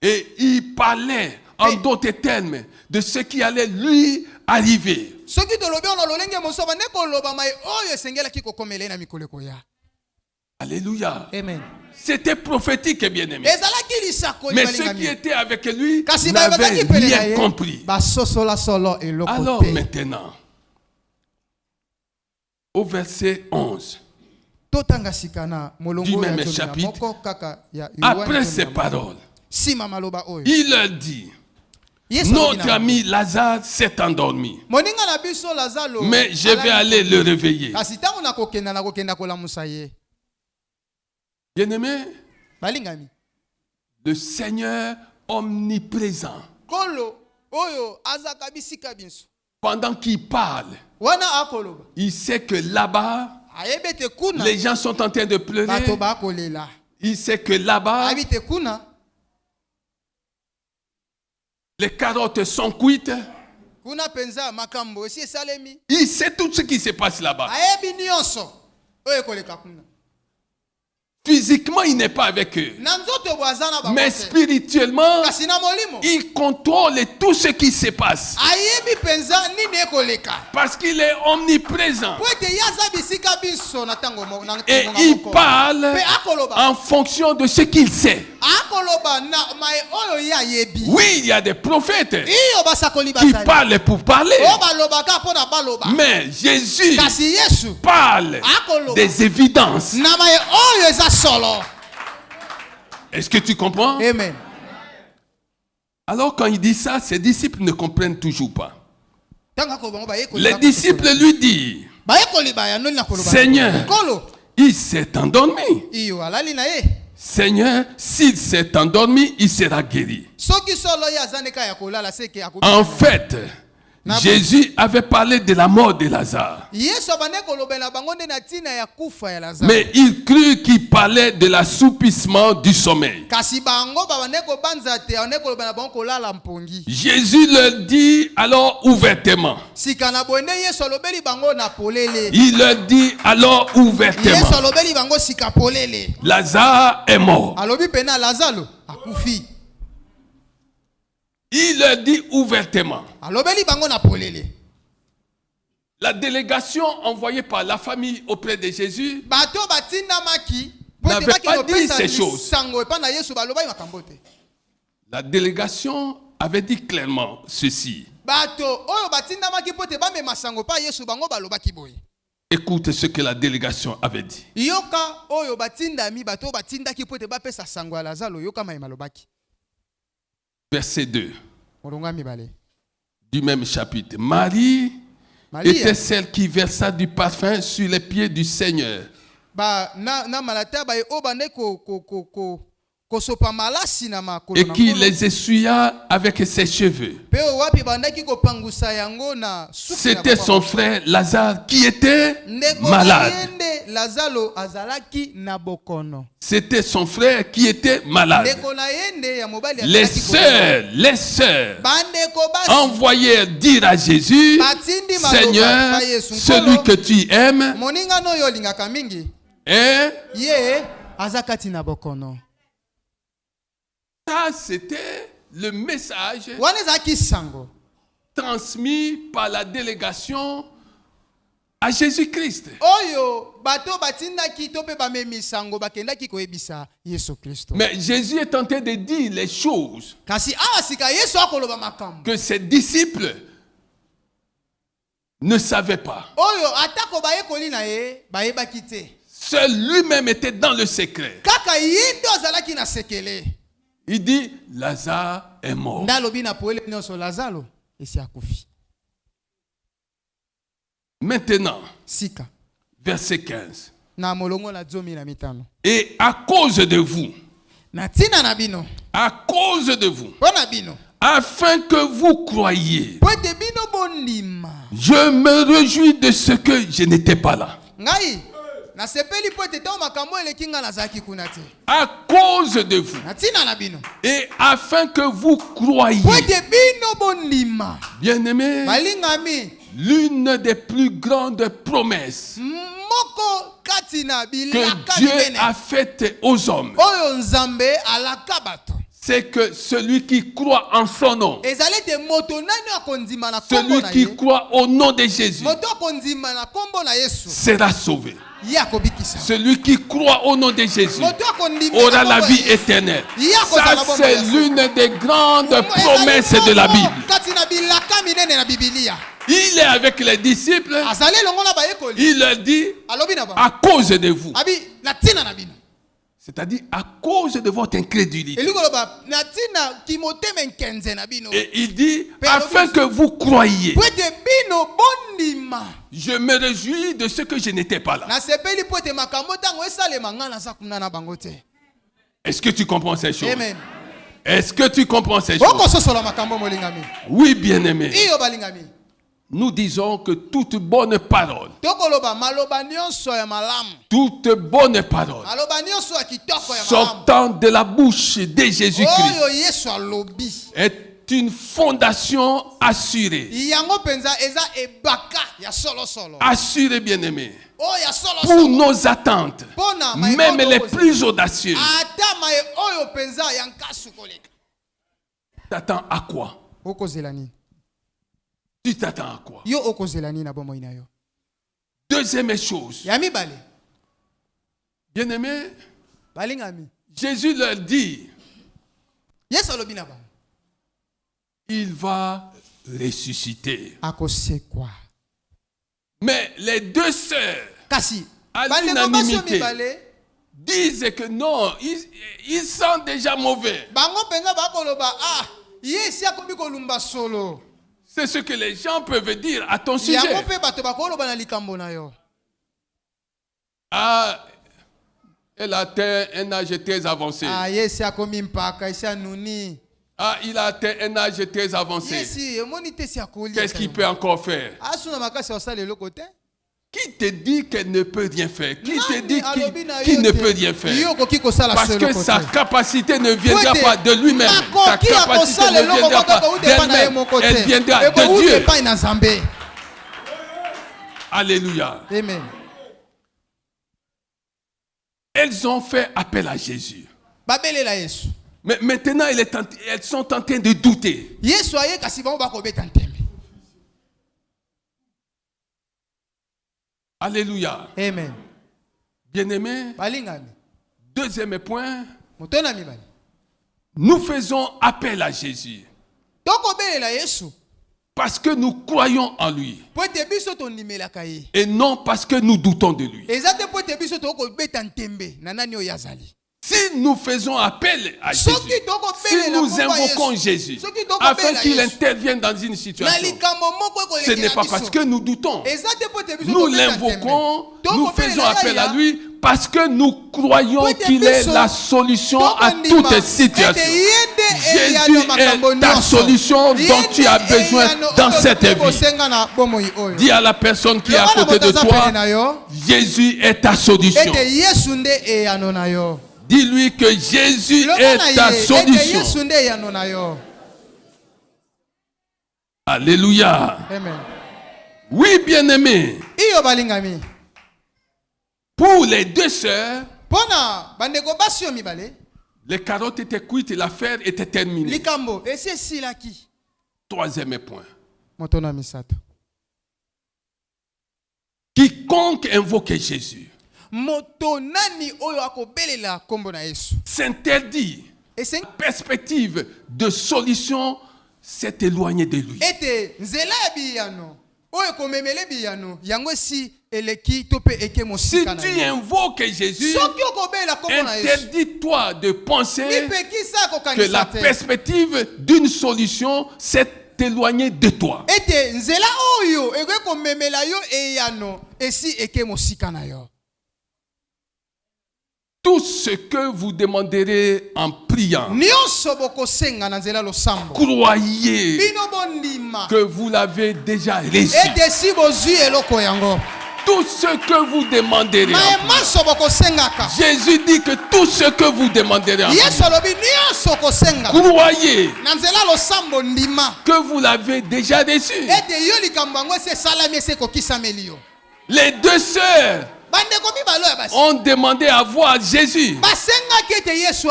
Speaker 1: Et il parlait en d'autres termes de ce qui allait lui arriver. Alléluia.
Speaker 2: Amen.
Speaker 1: C'était prophétique, bien aimé. Mais ceux qui étaient avec lui n'avaient rien compris. Alors maintenant, au verset 11 du même chapitre, après ces paroles, il leur dit: notre ami Lazare s'est endormi, mais je vais aller le réveiller. Bien-aimé, le Seigneur omniprésent, pendant qu'il parle, il sait que là-bas, les gens sont en train de pleurer. Il sait que là-bas, les carottes sont cuites. Il sait tout ce qui se passe là-bas. Physiquement, il n'est pas avec eux. Mais spirituellement, il contrôle tout ce qui se passe. Parce qu'il est omniprésent. Et il parle en fonction de ce qu'il sait. Oui, il y a des prophètes qui parlent pour parler. Mais Jésus parle des évidences. Est-ce que tu comprends?
Speaker 2: Amen.
Speaker 1: Alors quand il dit ça, ses disciples ne comprennent toujours pas. Les disciples lui disent: Seigneur, il s'est endormi. Seigneur, s'il s'est endormi, il sera guéri. En fait, Jésus avait parlé de la mort de Lazare. Mais il crut qu'il parlait de l'assoupissement du sommeil. Jésus leur dit alors ouvertement. Il leur dit alors ouvertement: Lazare est mort. Il leur dit ouvertement. La délégation envoyée par la famille auprès de Jésus n'avait pas dit ces choses. La délégation avait dit clairement ceci. Écoute ce que la délégation avait dit. Verset 2. du même chapitre. Marie était celle qui versa du parfum sur les pieds du Seigneur. Et qui les essuya avec ses cheveux. C'était son frère Lazare qui était malade. C'était son frère qui était malade. Les sœurs envoyèrent dire à Jésus, Seigneur, celui que tu aimes Ça, c'était le message transmis par la délégation à Jésus-Christ. Mais Jésus est tenté de dire les choses que ses disciples ne savaient pas. Seul lui-même était dans le secret. Il dit, Lazare est mort. Maintenant, verset 15. Et à cause de vous, afin que vous croyiez, je me réjouis de ce que je n'étais pas là. À cause de vous et afin que vous croyiez. Bien-aimés, l'une des plus grandes promesses que Dieu a faites aux hommes, c'est que celui qui croit en son nom, celui qui croit au nom de Jésus, sera sauvé. Celui qui croit au nom de Jésus aura la vie éternelle. Ça, c'est l'une des grandes promesses de la Bible. Il est avec les disciples. Il leur dit, à cause de vous. C'est-à-dire à cause de votre incrédulité. Et il dit, afin que vous croyiez. Je me réjouis de ce que je n'étais pas là. Est-ce que tu comprends ces choses?
Speaker 2: Amen.
Speaker 1: Est-ce que tu comprends ces choses? Oui, bien-aimé. Nous disons que toute bonne parole, sortant de la bouche de Jésus-Christ est une fondation assurée. Assurée, bien-aimé. Pour nos attentes, même les plus audacieuses. T'attends à quoi? Tu t'attends à quoi? Deuxième chose. Bien-aimé, Jésus leur dit, il va ressusciter. Mais les deux sœurs, à l'unanimité, disent que non, ils sont déjà mauvais. C'est ce que les gens peuvent dire à ton sujet. Ah, elle a atteint un âge très avancé. Ah, il a atteint un âge très avancé. Qu'est-ce qu'il peut encore faire? Qui te dit qu'elle ne peut rien faire? Qui te dit qu'il ne peut rien faire? Parce que sa capacité ne viendra pas de lui-même. Sa capacité ne viendra pas d'elle-même. Elle viendra de Dieu. Alléluia.
Speaker 2: Amen.
Speaker 1: Elles ont fait appel à Jésus. Mais maintenant, elles sont en train de douter. Alléluia.
Speaker 2: Amen.
Speaker 1: Bien-aimé, deuxième point, nous faisons appel à Jésus parce que nous croyons en lui et non parce que nous doutons de lui. Si nous faisons appel à Jésus, si nous invoquons Jésus, afin qu'il intervienne dans une situation, ce n'est pas parce que nous doutons. Nous l'invoquons, nous faisons appel à lui parce que nous croyons qu'il est la solution à toute situation. Jésus est ta solution dont tu as besoin dans cette vie. Dis à la personne qui est à côté de toi, Jésus est ta solution. Dis-lui que Jésus est ta solution. Alléluia.
Speaker 2: Amen.
Speaker 1: Oui, bien-aimé. Pour les deux sœurs, les carottes étaient cuites et l'affaire était terminée. Troisième point. Quiconque invoque Jésus s'interdit. La perspective de solution s'est éloignée de lui. Si tu invoques Jésus, interdis-toi de penser que la perspective d'une solution s'est éloignée de toi. Tout ce que vous demanderez en priant, croyez que vous l'avez déjà reçu. Tout ce que vous demanderez en priant. Jésus dit que tout ce que vous demanderez en priant, croyez que vous l'avez déjà reçu. Les deux sœurs ont demandé à voir Jésus.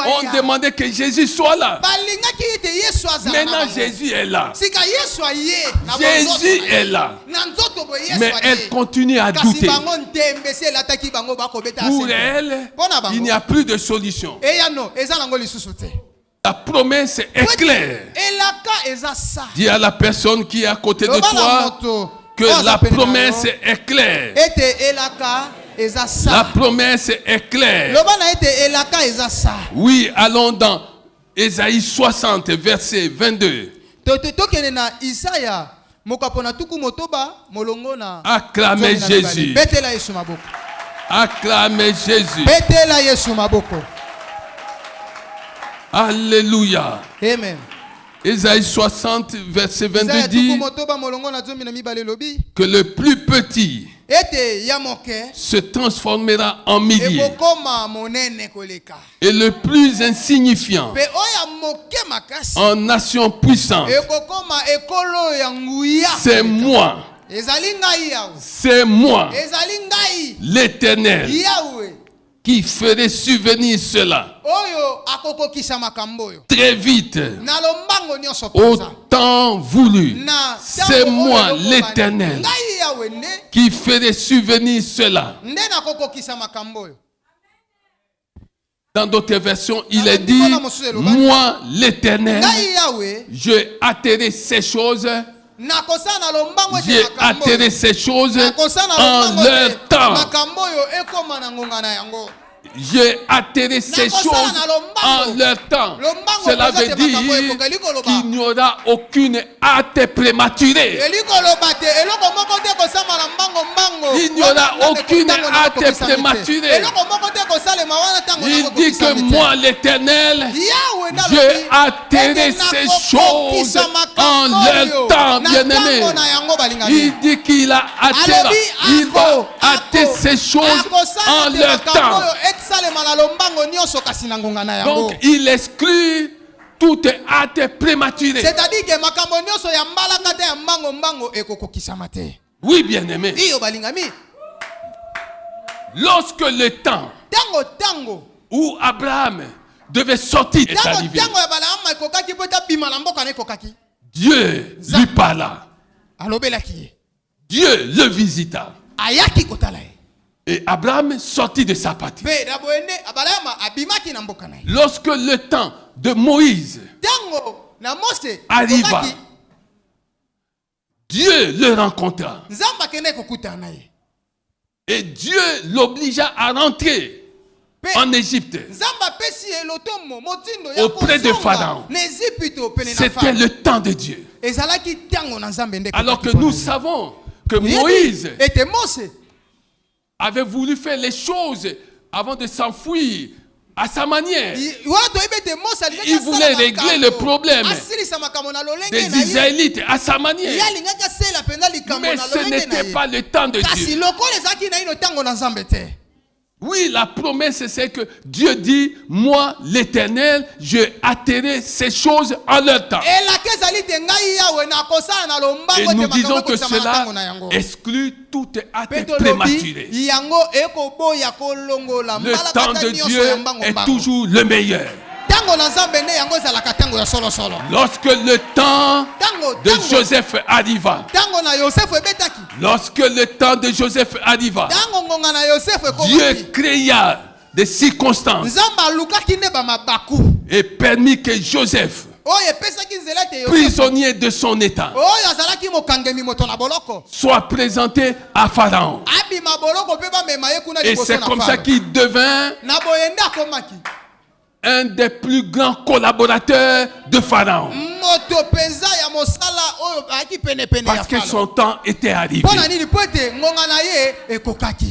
Speaker 1: On demandé que Jésus soit là. Maintenant Jésus est là. Jésus est là. Mais elle continue à douter. Pour elle, il n'y a plus de solution. La promesse est claire. Dis à la personne qui est à côté de toi que la promesse est claire. La promesse est claire. Oui, allons dans Ésaïe 60, verset 22. Acclamez Jésus. Acclamez Jésus. Alléluia.
Speaker 2: Amen.
Speaker 1: Ésaïe 60, verset 22 dit que le plus petit se transformera en milliers et le plus insignifiant en nation puissante. C'est moi. C'est moi, l'Éternel, qui ferait survenir cela très vite, au temps voulu. C'est moi, l'Éternel, qui ferait survenir cela. Dans d'autres versions, il est dit, moi, l'Éternel, je hâterai ces choses. J'ai atterré ces choses en leur temps. J'ai atterré ces choses en leur temps. Cela veut dire qu'il n'y aura aucune hâte prématurée. Il n'y aura aucune hâte prématurée. Il dit que moi, l'Éternel, j'ai atterré ces choses en leur temps, bien-aimé. Il dit qu'il a atterré. Il va atteindre ces choses en leur temps. Donc il exclut toute hâte prématurée.
Speaker 2: C'est-à-dire que
Speaker 1: oui, bien-aimé. Lorsque le temps où Abraham devait sortir est arrivé, Dieu lui parla. Dieu le visita. Et Abraham sortit de sa patrie. Lorsque le temps de Moïse arriva, Dieu le rencontra. Et Dieu l'obligea à rentrer en Égypte, auprès de Pharaon. C'était le temps de Dieu. Alors que nous savons que Moïse avait voulu faire les choses avant de s'enfuir à sa manière. Il voulait régler le problème des Israélites à sa manière. Mais ce n'était pas le temps de Dieu. Oui, la promesse, c'est que Dieu dit, moi, l'Éternel, je hâterai ces choses en leur temps. Et nous disons que cela exclut toute hâte prématurée. Le temps de Dieu est toujours le meilleur. Lorsque le temps de Joseph arriva, Dieu créa des circonstances et permit que Joseph, prisonnier de son état, soit présenté à Pharaon. Et c'est comme ça qu'il devint un des plus grands collaborateurs de Pharaon. Parce que son temps était arrivé.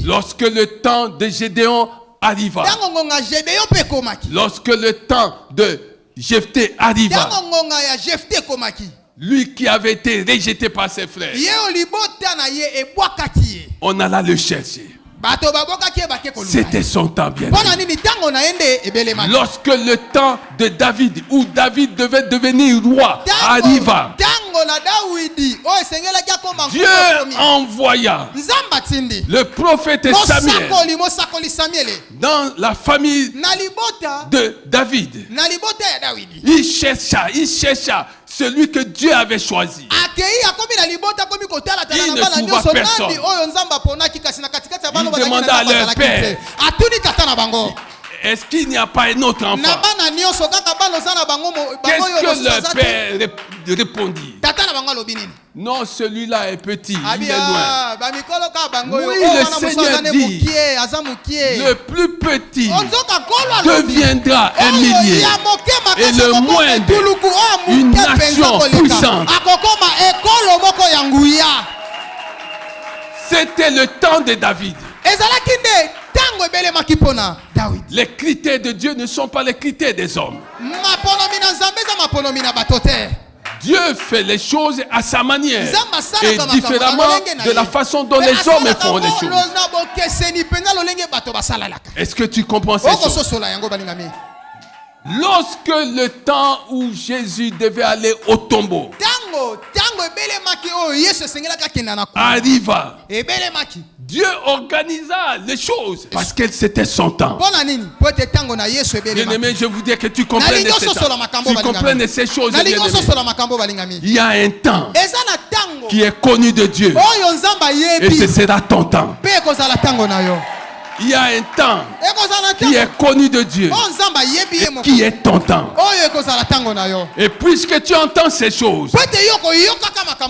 Speaker 1: Lorsque le temps de Gédéon arriva, lorsque le temps de Jephthé arriva, lui qui avait été rejeté par ses frères, on alla le chercher. C'était son temps bien. Lorsque le temps de David, où David devait devenir roi, arriva, Dieu envoya le prophète Samuel dans la famille de David. Il chercha celui que Dieu avait choisi. Il ne trouva personne. Il demanda à leur père, est-ce qu'il n'y a pas un autre enfant? Qu'est-ce que leur père répondit? Non, celui-là est petit, il est loin. Oui, le Seigneur dit, le plus petit deviendra un millier et le moindre une nation puissante. C'était le temps de David. Les critères de Dieu ne sont pas les critères des hommes. Dieu fait les choses à sa manière et différemment de la façon dont les hommes font les choses. Est-ce que tu comprends ces choses? Lorsque le temps où Jésus devait aller au tombeau arriva, Dieu organisa les choses parce que c'était son temps. Bien-aimé, je voudrais que tu comprennes ces choses. Il y a un temps qui est connu de Dieu et ce sera ton temps. Il y a un temps qui est connu de Dieu et qui est ton temps. Et puisque tu entends ces choses,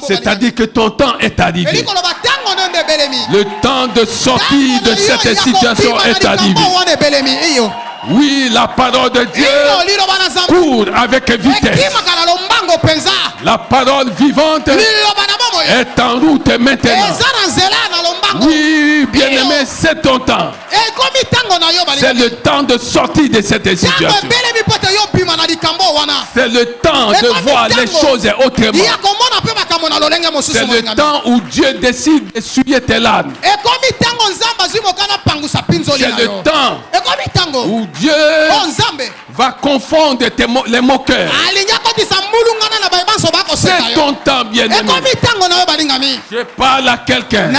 Speaker 1: c'est-à-dire que ton temps est arrivé. Le temps de sortir de cette situation est arrivé. Oui, la parole de Dieu court avec vitesse. La parole vivante est en route maintenant. Oui, bien-aimé, c'est ton temps. C'est le temps de sortir de cette situation. C'est le temps de voir les choses autrement. C'est le temps où Dieu décide d'essuyer tes larmes. C'est le temps où Dieu va confondre les moqueurs. C'est ton temps, bien-aimé. Je parle à quelqu'un.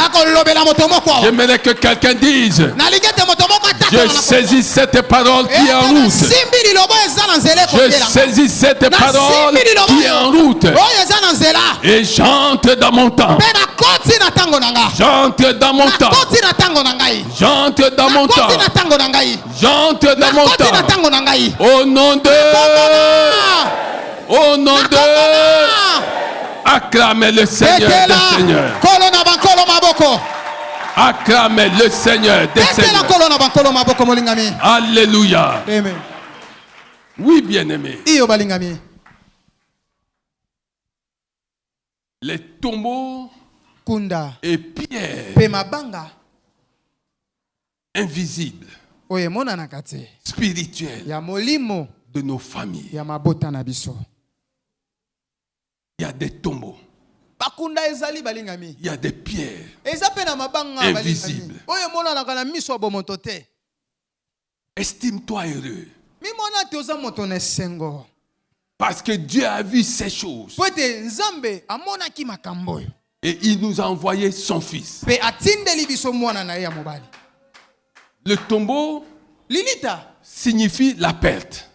Speaker 1: J'aimerais que quelqu'un dise, je saisis cette parole qui est en route. Je saisis cette parole qui est en route. Et j'entre dans mon temps. J'entre dans mon temps. J'entre dans mon temps. J'entre dans mon temps. Au nom de... Au nom de... Acclamez le Seigneur des Seigneurs. Acclamez le Seigneur des Seigneurs. Alléluia.
Speaker 2: Amen.
Speaker 1: Oui, bien-aimés. Les tombeaux et pierres invisibles, spirituels de nos familles. Il y a des tombeaux. Il y a des pierres invisibles. Estime-toi heureux. Parce que Dieu a vu ces choses. Et il nous a envoyé son fils. Le tombeau signifie la perte.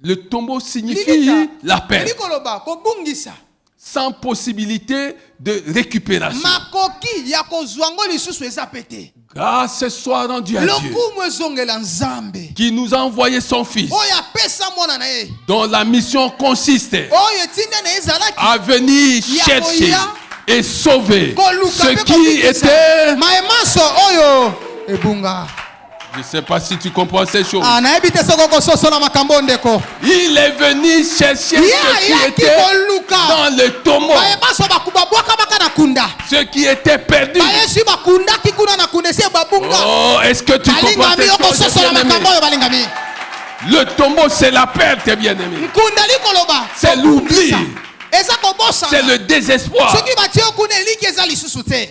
Speaker 1: Le tombeau signifie la perte. Sans possibilité de récupération. Grâce soit rendue à Dieu qui nous a envoyé son fils, dont la mission consiste à venir chercher et sauver ce qui était. Je ne sais pas si tu comprends ces choses. Il est venu chercher ce qui était dans le tombeau, ce qui était perdu. Oh, est-ce que tu comprends ces choses, bien-aimé? Le tombeau, c'est la perte, bien-aimé. C'est l'oubli. C'est le désespoir.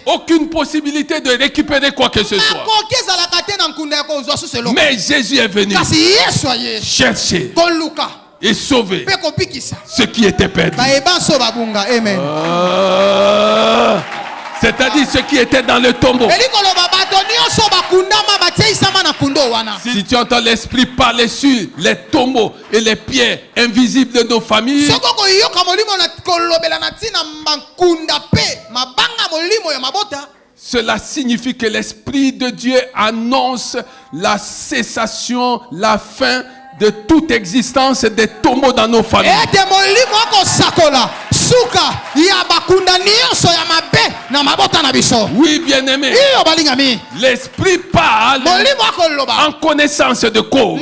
Speaker 1: Aucune possibilité de récupérer quoi que ce soit. Mais Jésus est venu chercher et sauver ce qui était perdu. C'est-à-dire ce qui était dans le tombeau. Si tu entends l'Esprit parler sur les tombeaux et les pierres invisibles de nos familles, cela signifie que l'Esprit de Dieu annonce la cessation, la fin de toute existence des tombeaux dans nos familles. Oui, bien-aimé. L'Esprit parle en connaissance de cause.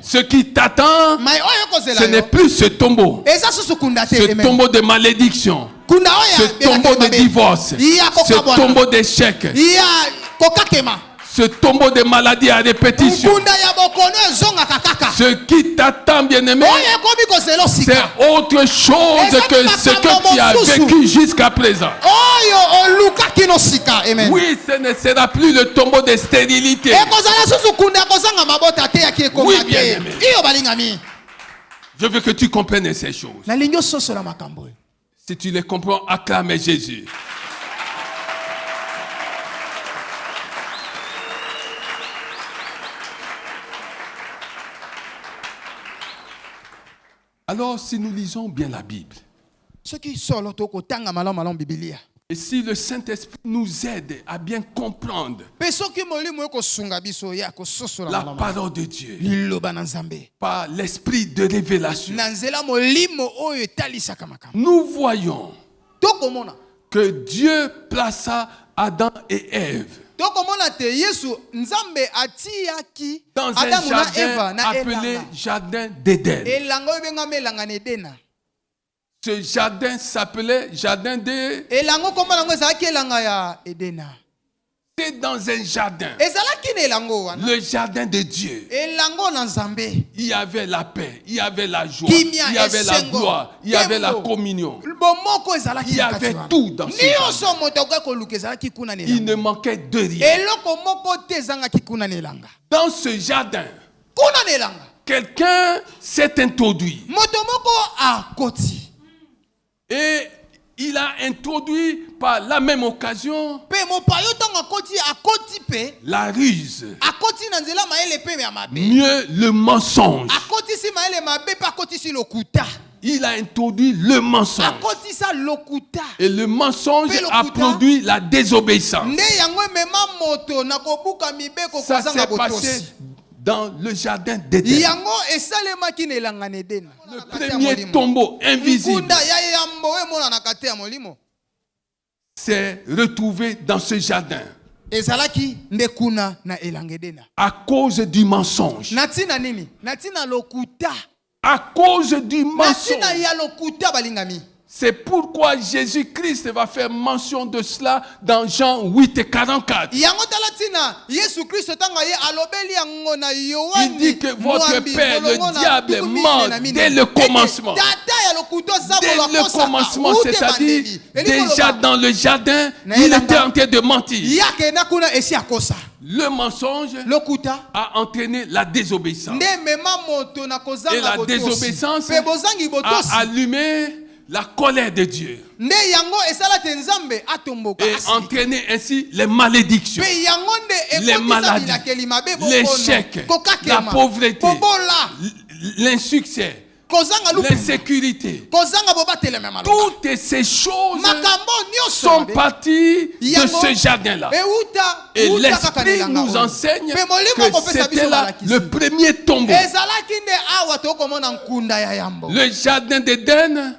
Speaker 1: Ce qui t'attend, ce n'est plus ce tombeau. Ce tombeau de malédiction. Ce tombeau de divorce. Ce tombeau d'échec. Ce tombeau de maladie à répétition. Ce qui t'attend, bien-aimé, c'est autre chose que ce que tu as vécu jusqu'à présent. Oui, ce ne sera plus le tombeau de stérilité. Oui, bien-aimé. Je veux que tu comprennes ces choses. Si tu les comprends, acclame Jésus. Alors, si nous lisons bien la Bible, et si le Saint-Esprit nous aide à bien comprendre la parole de Dieu par l'esprit de révélation, nous voyons que Dieu plaça Adam et Ève dans un jardin appelé jardin d'Éden. Ce jardin s'appelait jardin de... C'est dans un jardin. Le jardin de Dieu. Il y avait la paix, il y avait la joie, il y avait la gloire, il y avait la communion. Il y avait tout dans ce jardin. Il ne manquait de rien. Dans ce jardin, quelqu'un s'est introduit. Et il a introduit par la même occasion la ruse, mieux le mensonge. Il a introduit le mensonge. Et le mensonge a produit la désobéissance. Ça s'est passé dans le jardin d'Éden. Le premier tombeau invisible, s'est retrouvé dans ce jardin
Speaker 2: ezalaki nde kuna na elangedena
Speaker 1: à cause du mensonge.
Speaker 2: natina nini natina lokuta
Speaker 1: À cause du mensonge.
Speaker 2: natina ya lokuta balingami.
Speaker 1: C'est pourquoi Jésus-Christ va faire mention de cela dans Jean 8 et 44.
Speaker 2: Il
Speaker 1: dit que votre père, le diable, ment dès le commencement. Dès le commencement, c'est-à-dire déjà dans le jardin, il était en train de mentir. Le mensonge a entraîné la désobéissance. Et la désobéissance a allumé la colère de Dieu et entraîner ainsi les malédictions, les maladies, l'échec, la pauvreté, l'insuccès, l'insécurité. Toutes ces choses sont parties de ce jardin-là. Et l'Esprit nous enseigne que c'était là le premier tombeau. Le jardin d'Éden,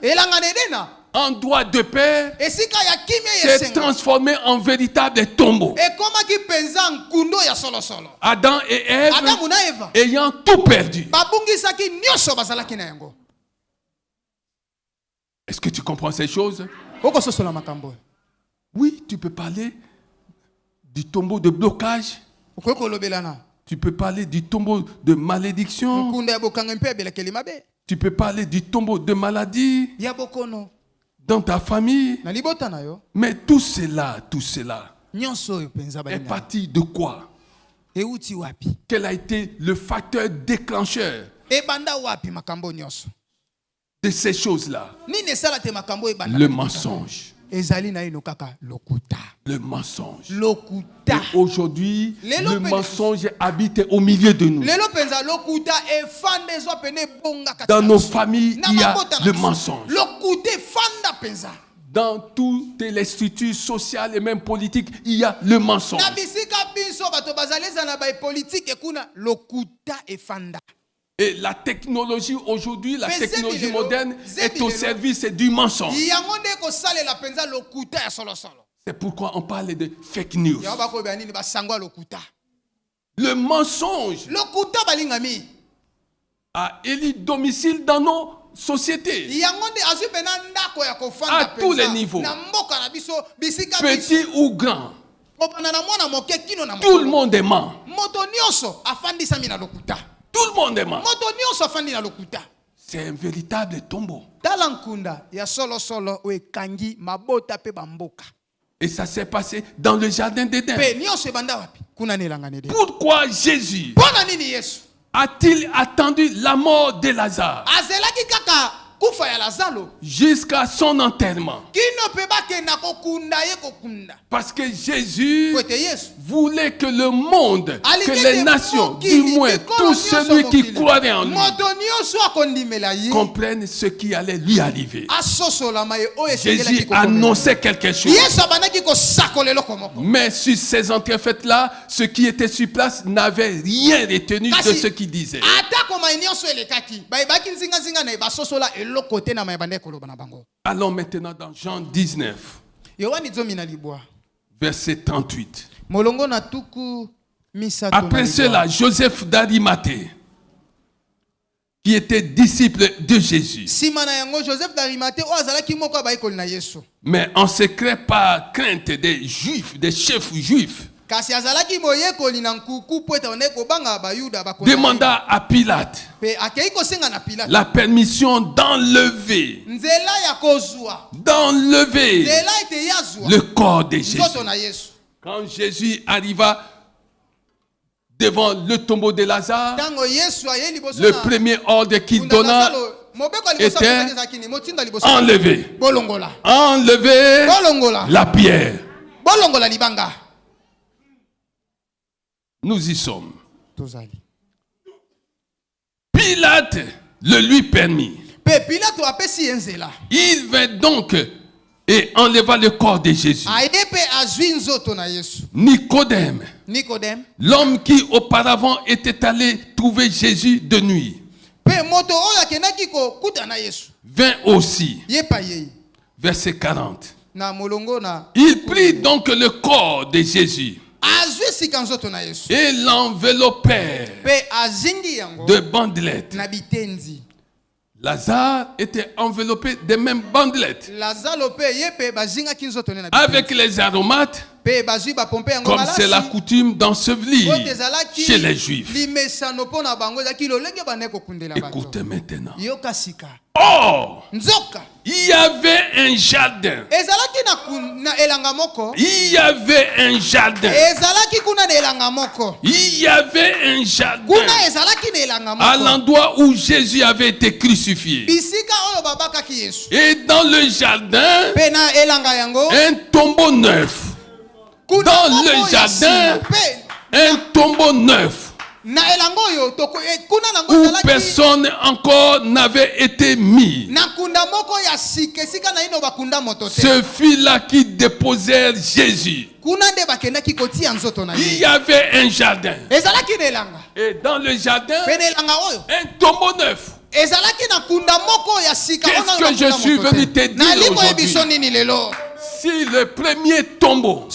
Speaker 1: endroit de paix, s'est transformé en véritable tombeau. Adam et Ève ayant tout perdu. Est-ce que tu comprends ces choses? Oui, tu peux parler du tombeau de blocage. Tu peux parler du tombeau de malédiction. Tu peux parler du tombeau de maladie dans ta famille. Mais tout cela est parti de quoi? Quel a été le facteur déclencheur de ces choses-là? Le mensonge. Le mensonge. Et aujourd'hui, le mensonge habite au milieu de nous. Dans nos familles, il y a le mensonge. Dans toutes les structures sociales et même politiques, il y a le mensonge. Et la technologie aujourd'hui, la technologie moderne est au service du mensonge. C'est pourquoi on parle de fake news. Le mensonge a élu domicile dans nos sociétés. À tous les niveaux. Petit ou grand. Tout le monde est ment. Tout le monde est ment. C'est un véritable tombeau. Et ça s'est passé dans le jardin d'Éden. Pourquoi Jésus a-t-il attendu la mort de Lazare jusqu'à son enterrement? Parce que Jésus voulait que le monde, que les nations, du moins tous ceux qui croiraient en lui, comprennent ce qui allait lui arriver. Jésus annonçait quelque chose. Mais sur ces entrefaites-là, ceux qui étaient sur place n'avaient rien retenu de ce qu'il disait. Allons maintenant dans Jean 19, verset 38. Après cela, Joseph d'Arimathée, qui était disciple de Jésus, mais en secret par crainte des Juifs, des chefs juifs, demanda à Pilate la permission d'enlever le corps de Jésus. Quand Jésus arriva devant le tombeau de Lazare, le premier ordre qu'il donna était enlever la pierre. Nous y sommes. Pilate le lui permit. Il vint donc et enleva le corps de Jésus. Nicodème, l'homme qui auparavant était allé trouver Jésus de nuit, vint aussi. Verset 40. Il prit donc le corps de Jésus et l'enveloppait de bandelettes. Lazare était enveloppé de mêmes bandelettes avec les aromates, comme c'est la coutume d'ensevelir chez les Juifs. Écoutez maintenant. Or, il y avait un jardin. Il y avait un jardin. Il y avait un jardin à l'endroit où Jésus avait été crucifié. Et dans le jardin, un tombeau neuf. Dans le jardin, un tombeau neuf. Où personne encore n'avait été mis. Ce fut là qui déposait Jésus. Il y avait un jardin. Et dans le jardin, un tombeau neuf. Qu'est-ce que je suis venu te dire aujourd'hui? Si le premier tombeau,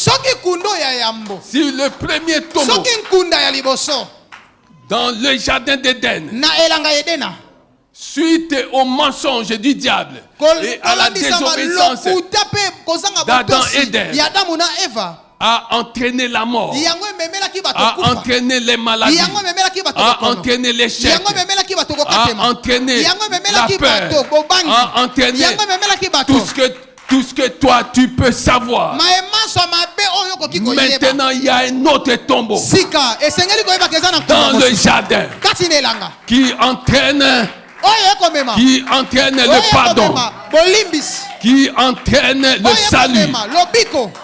Speaker 1: dans le jardin d'Éden, suite au mensonge du diable et à la désobéissance d'Adam et d'Ève, a entraîné la mort, a entraîné les maladies, a entraîné l'échec, a entraîné la peur, a entraîné tout ce que toi tu peux savoir. Maintenant il y a un autre tombeau dans le jardin qui entraîne le pardon, qui entraîne le salut.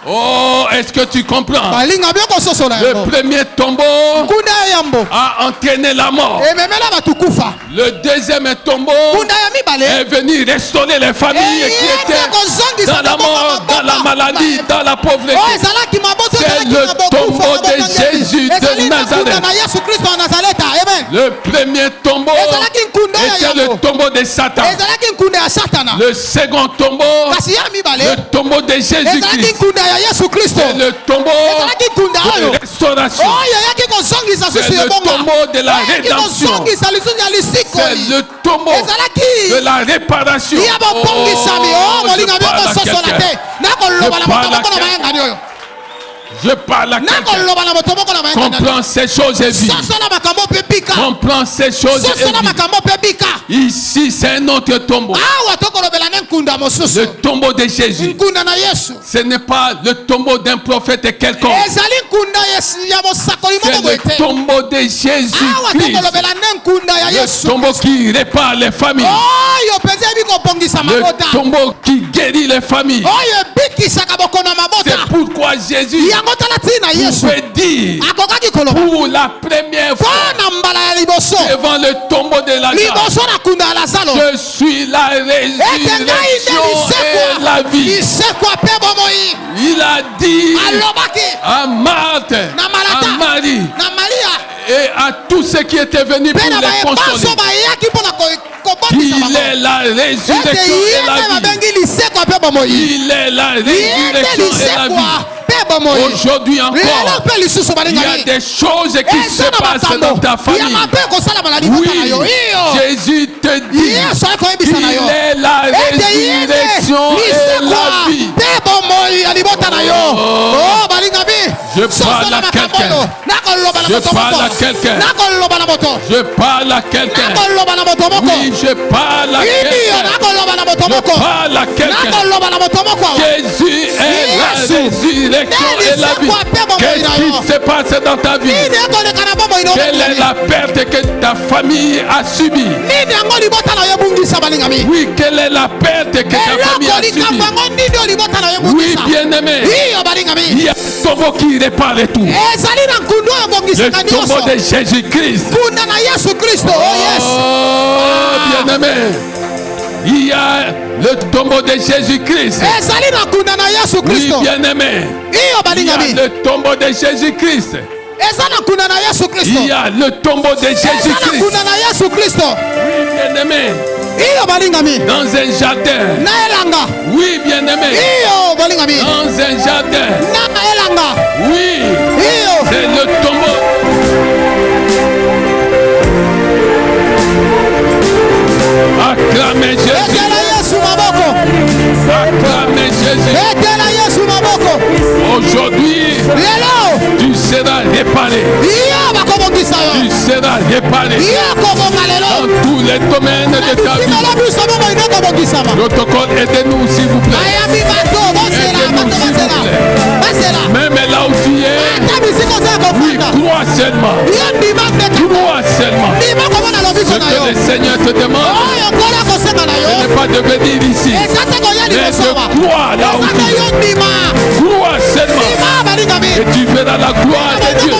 Speaker 1: Oh, est-ce que tu comprends? Le premier tombeau a entraîné la mort. Le deuxième tombeau est venu restaurer les familles qui étaient dans la mort, dans la maladie, dans la pauvreté. C'est le tombeau de Jésus de Nazareth. Le premier tombeau était le tombeau de Satan. Le second tombeau, le tombeau de Jésus-Christ. C'est le tombeau de restauration. C'est le tombeau de la rédemption. C'est le tombeau de la réparation. Je parle à quelqu'un. Comprends ces choses et vis. Comprends ces choses et vis. Ici, c'est un autre tombeau. Le tombeau de Jésus. Ce n'est pas le tombeau d'un prophète quelconque. C'est le tombeau de Jésus-Christ. Le tombeau qui répare les familles. Le tombeau qui guérit les familles. C'est pourquoi Jésus pouvait dire pour la première fois devant le tombeau de Lazare, je suis la résurrection et la vie. Il a dit à Marthe, à Marie et à tous ceux qui étaient venus pour les consoler qu'il est la résurrection et la vie. Il est la résurrection et la vie. Aujourd'hui encore, il y a des choses qui se passent dans ta famille. Oui, Jésus te dit qu'il est la résurrection et la vie. Je parle à quelqu'un. Je parle à quelqu'un. Je parle à quelqu'un. Oui, je parle à quelqu'un. Je parle à quelqu'un. Jésus est la résurrection et la vie. Qu'est-ce qui se passe dans ta vie? Quelle est la perte que ta famille a subie? Oui, quelle est la perte que ta famille a subie? Oui, bien-aimé, il y a un tombeau qui répare tout. Le tombeau de Jésus-Christ. Oh, bien-aimé, il y a le tombeau de Jésus-Christ. Oui, bien-aimé, il y a le tombeau de Jésus-Christ. Il y a le tombeau de Jésus-Christ. Oui, bien-aimé, Dans un jardin. Oui, bien-aimé. Dans un jardin. Oui. C'est le tombeau. Acclamez Jésus. Acclamez Jésus. Aujourd'hui, tu seras réparé. Tu seras réparé dans tous les domaines de ta vie. Protocole, aidez-nous s'il vous plaît. Aidez-nous s'il vous plaît. Même là où tu es, oui, crois seulement. Crois seulement. Ce que le Seigneur te demande, ce n'est pas de venir ici, mais de croire là où tu es. Crois seulement et tu verras la gloire de Dieu.